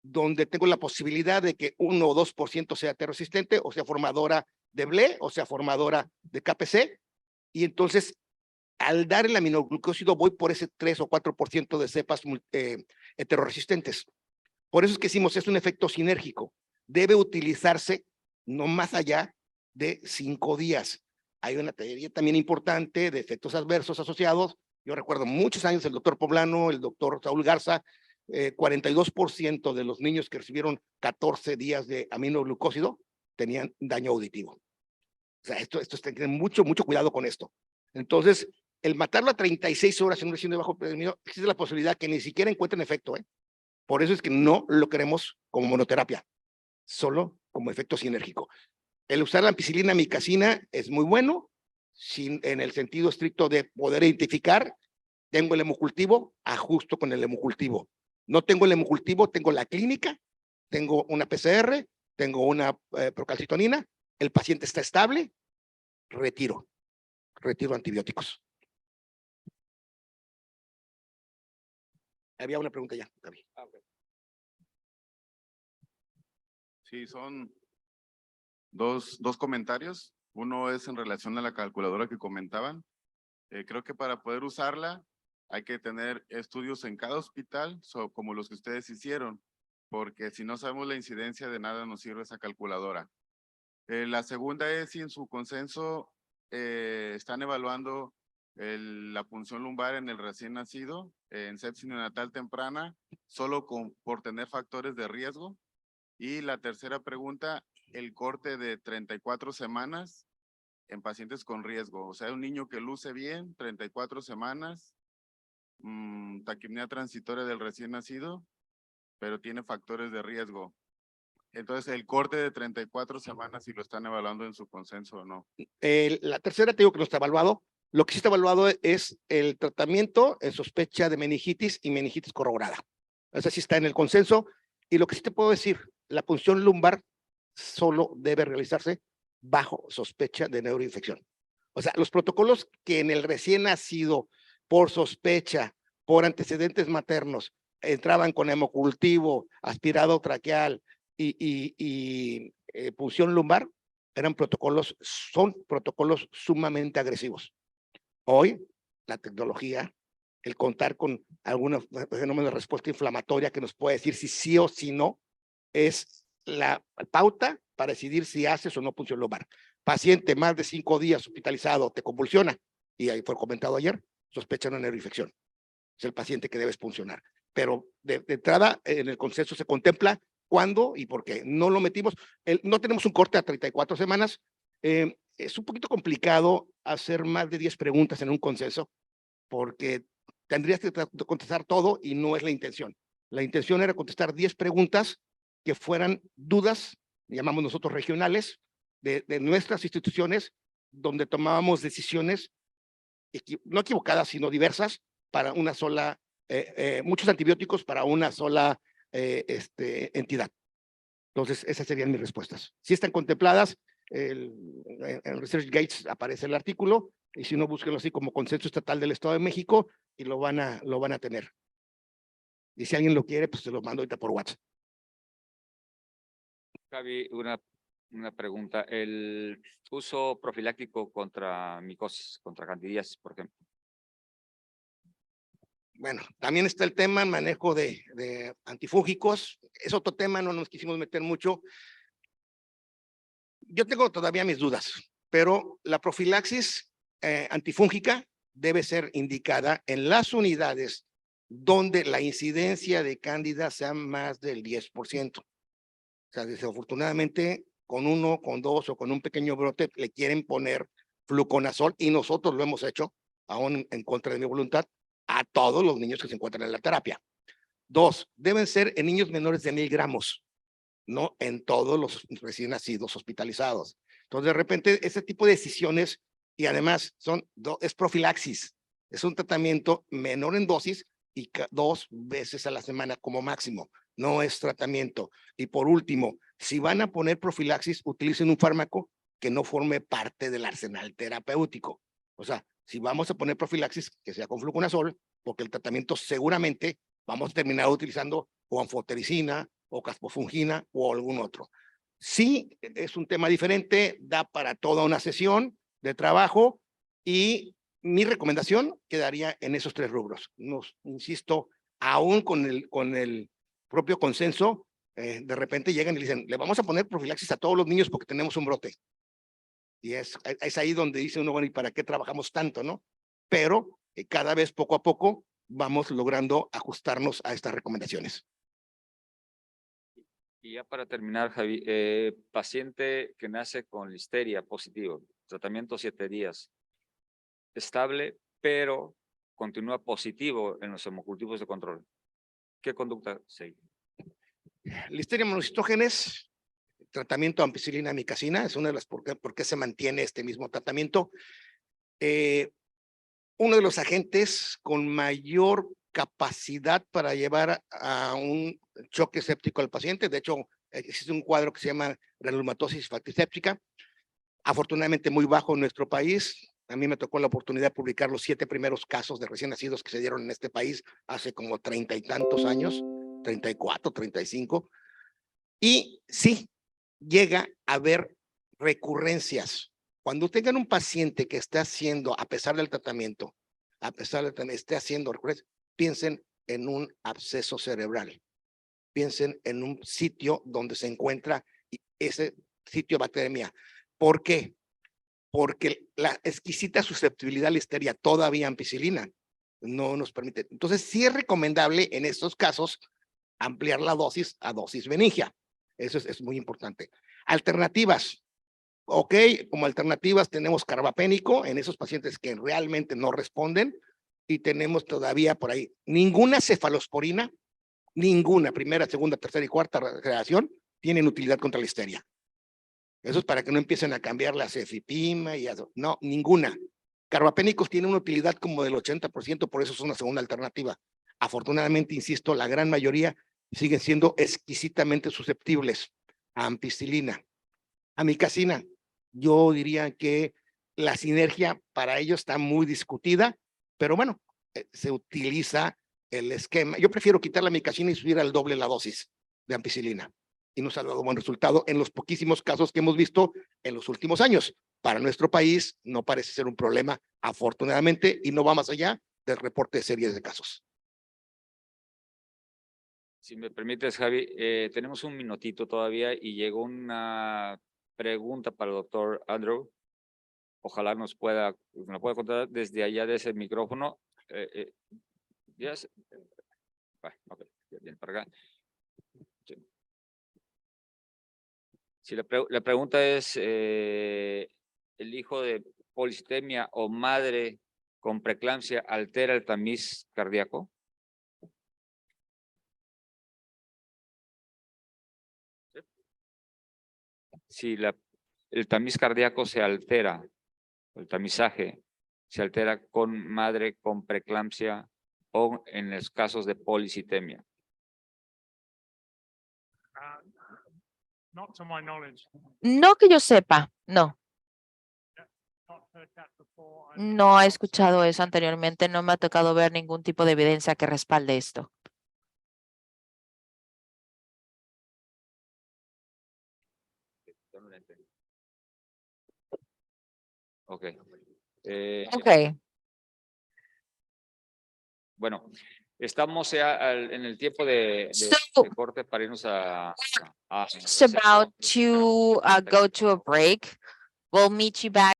donde tengo la posibilidad de que 1 o 2% sea T-resistente, o sea formadora de BLE, o sea formadora de KPC, y entonces al dar el aminoglucósido voy por ese 3 o 4% de cepas heteroresistentes. Por eso es que decimos, es un efecto sinérgico. Debe utilizarse no más allá de 5 días. Hay una teoría también importante de efectos adversos asociados. Yo recuerdo muchos años el doctor Poblano, el doctor Saúl Garza, 42% de los niños que recibieron 14 días de aminoglucósido tenían daño auditivo. O sea, esto tienen mucho cuidado con esto. Entonces, el matarlo a 36 horas en un recién de bajo predominio, existe la posibilidad que ni siquiera encuentren efecto, ¿eh? Por eso es que no lo queremos como monoterapia, solo como efecto sinérgico. El usar la ampicilina amicacina es muy bueno, en el sentido estricto de poder identificar, tengo el hemocultivo, ajusto con el hemocultivo. No tengo el hemocultivo, tengo la clínica, tengo una PCR, tengo una procalcitonina, el paciente está estable, retiro antibióticos. Había una pregunta ya, Gaby. Sí, son dos comentarios. Uno es en relación a la calculadora que comentaban. Creo que para poder usarla hay que tener estudios en cada hospital, como los que ustedes hicieron. porque si no sabemos la incidencia, de nada nos sirve esa calculadora. La segunda es si en su consenso están evaluando la punción lumbar en el recién nacido, en sepsis neonatal temprana, solo por tener factores de riesgo. Y la tercera pregunta, el corte de 34 semanas en pacientes con riesgo. O sea, un niño que luce bien, 34 semanas, taquipnea transitoria del recién nacido, pero tiene factores de riesgo. Entonces, el corte de 34 semanas, si lo están evaluando en su consenso o no. La tercera, te digo que no está evaluado. Lo que sí está evaluado es el tratamiento en sospecha de meningitis y meningitis corroborada. Eso sí está en el consenso. Y lo que sí te puedo decir, la punción lumbar solo debe realizarse bajo sospecha de neuroinfección. O sea, los protocolos que en el recién nacido, por sospecha, por antecedentes maternos, entraban con hemocultivo, aspirado traqueal y punción lumbar, son protocolos sumamente agresivos. Hoy, la tecnología, el contar con algún fenómeno de respuesta inflamatoria que nos puede decir si sí o si no, es la pauta para decidir si haces o no punción lumbar. Paciente más de 5 días hospitalizado, te convulsiona, y ahí fue comentado ayer, sospecha una neuroinfección. Es el paciente que debes puncionar. Pero de entrada, en el consenso se contempla cuándo y por qué. No lo metimos, no tenemos un corte a 34 semanas. Es un poquito complicado hacer más de 10 preguntas en un consenso, porque tendrías que contestar todo y no es la intención. La intención era contestar 10 preguntas que fueran dudas, llamamos nosotros regionales, de nuestras instituciones, donde tomábamos decisiones no equivocadas, sino diversas, para una sola, muchos antibióticos para una sola entidad. Entonces, esas serían mis respuestas. Si están contempladas, en ResearchGates aparece el artículo, y si no, búsquenlo así como Consenso Estatal del Estado de México, y lo van a tener. Y si alguien lo quiere, pues se lo mando ahorita por WhatsApp. Javi, una pregunta. El uso profiláctico contra micosis, contra candidiasis, por ejemplo. Bueno, también está el tema manejo de antifúngicos. Es otro tema, no nos quisimos meter mucho. Yo tengo todavía mis dudas, pero la profilaxis antifúngica debe ser indicada en las unidades donde la incidencia de cándida sea más del 10%. O sea, desafortunadamente, con 1, con 2 o con un pequeño brote le quieren poner fluconazol, y nosotros lo hemos hecho, aún en contra de mi voluntad, a todos los niños que se encuentran en la terapia. 2, deben ser en niños menores de 1000 gramos, no en todos los recién nacidos hospitalizados. Entonces, de repente, ese tipo de decisiones, y además es profilaxis, es un tratamiento menor en dosis y 2 veces a la semana como máximo, no es tratamiento. Y por último, si van a poner profilaxis, utilicen un fármaco que no forme parte del arsenal terapéutico. O sea, si vamos a poner profilaxis, que sea con fluconazol, porque el tratamiento seguramente vamos a terminar utilizando o anfotericina, o caspofungina, o algún otro. Sí, es un tema diferente, da para toda una sesión de trabajo, y mi recomendación quedaría en esos 3 rubros. Insisto, aún con el propio consenso, de repente llegan y dicen, le vamos a poner profilaxis a todos los niños porque tenemos un brote. Y es ahí donde dice uno, bueno, ¿y para qué trabajamos tanto, no? Pero cada vez poco a poco vamos logrando ajustarnos a estas recomendaciones. Y ya para terminar, Javi, paciente que nace con listeria positivo, tratamiento 7 días, estable, pero continúa positivo en los hemocultivos de control. ¿Qué conducta seguir? Listeria monocitógenes, tratamiento ampicilina amicacina, es una de las por qué se mantiene este mismo tratamiento. Uno de los agentes con mayor capacidad para llevar a un choque séptico al paciente. De hecho, existe un cuadro que se llama granulomatosis factiséptica, afortunadamente muy bajo en nuestro país. A mí me tocó la oportunidad de publicar los 7 primeros casos de recién nacidos que se dieron en este país hace como 30 y tantos años, 34, 35. Y sí, llega a haber recurrencias. Cuando tengan un paciente que esté haciendo, a pesar del tratamiento, esté haciendo recurrencias, piensen en un absceso cerebral. piensen en un sitio donde se encuentra ese sitio de bacteremia. ¿Por qué? Porque la exquisita susceptibilidad a la listeria, todavía ampicilina, no nos permite. Entonces, sí es recomendable en estos casos ampliar la dosis a dosis meningia. Eso es muy importante. Alternativas. Ok, como alternativas tenemos carbapénico en esos pacientes que realmente no responden y tenemos todavía por ahí ninguna cefalosporina, ninguna, primera, segunda, tercera y cuarta generación tienen utilidad contra la listeria. Eso es para que no empiecen a cambiar la cefipima y eso. No, ninguna. Carbapénicos tienen una utilidad como del 80%, por eso es una segunda alternativa. Afortunadamente, insisto, la gran mayoría siguen siendo exquisitamente susceptibles a ampicilina. Amicacina, yo diría que la sinergia para ellos está muy discutida, pero bueno, se utiliza el esquema. Yo prefiero quitar la amicacina y subir al doble la dosis de ampicilina. Y nos ha dado buen resultado en los poquísimos casos que hemos visto en los últimos años. Para nuestro país no parece ser un problema, afortunadamente, y no va más allá del reporte de series de casos. Si me permites, Javi, tenemos un minutito todavía y llegó una pregunta para el doctor Andrew. Ojalá nos pueda contar desde allá de ese micrófono. Yes. Okay. Bien, para acá. Sí. Si la pregunta es, ¿el hijo de policitemia o madre con preeclampsia altera el tamiz cardíaco? Si el tamiz cardíaco se altera, el tamizaje se altera con madre con preeclampsia o en los casos de policitemia. Not to my knowledge. No que yo sepa, no. Not heard that before. and No he not escuchado eso anteriormente, no me ha tocado ver ningún tipo de evidencia que respalde esto. Ok. Okay. Bueno, estamos ya en el tiempo de So- corte para irnos a It's about to go to a break. We'll meet you back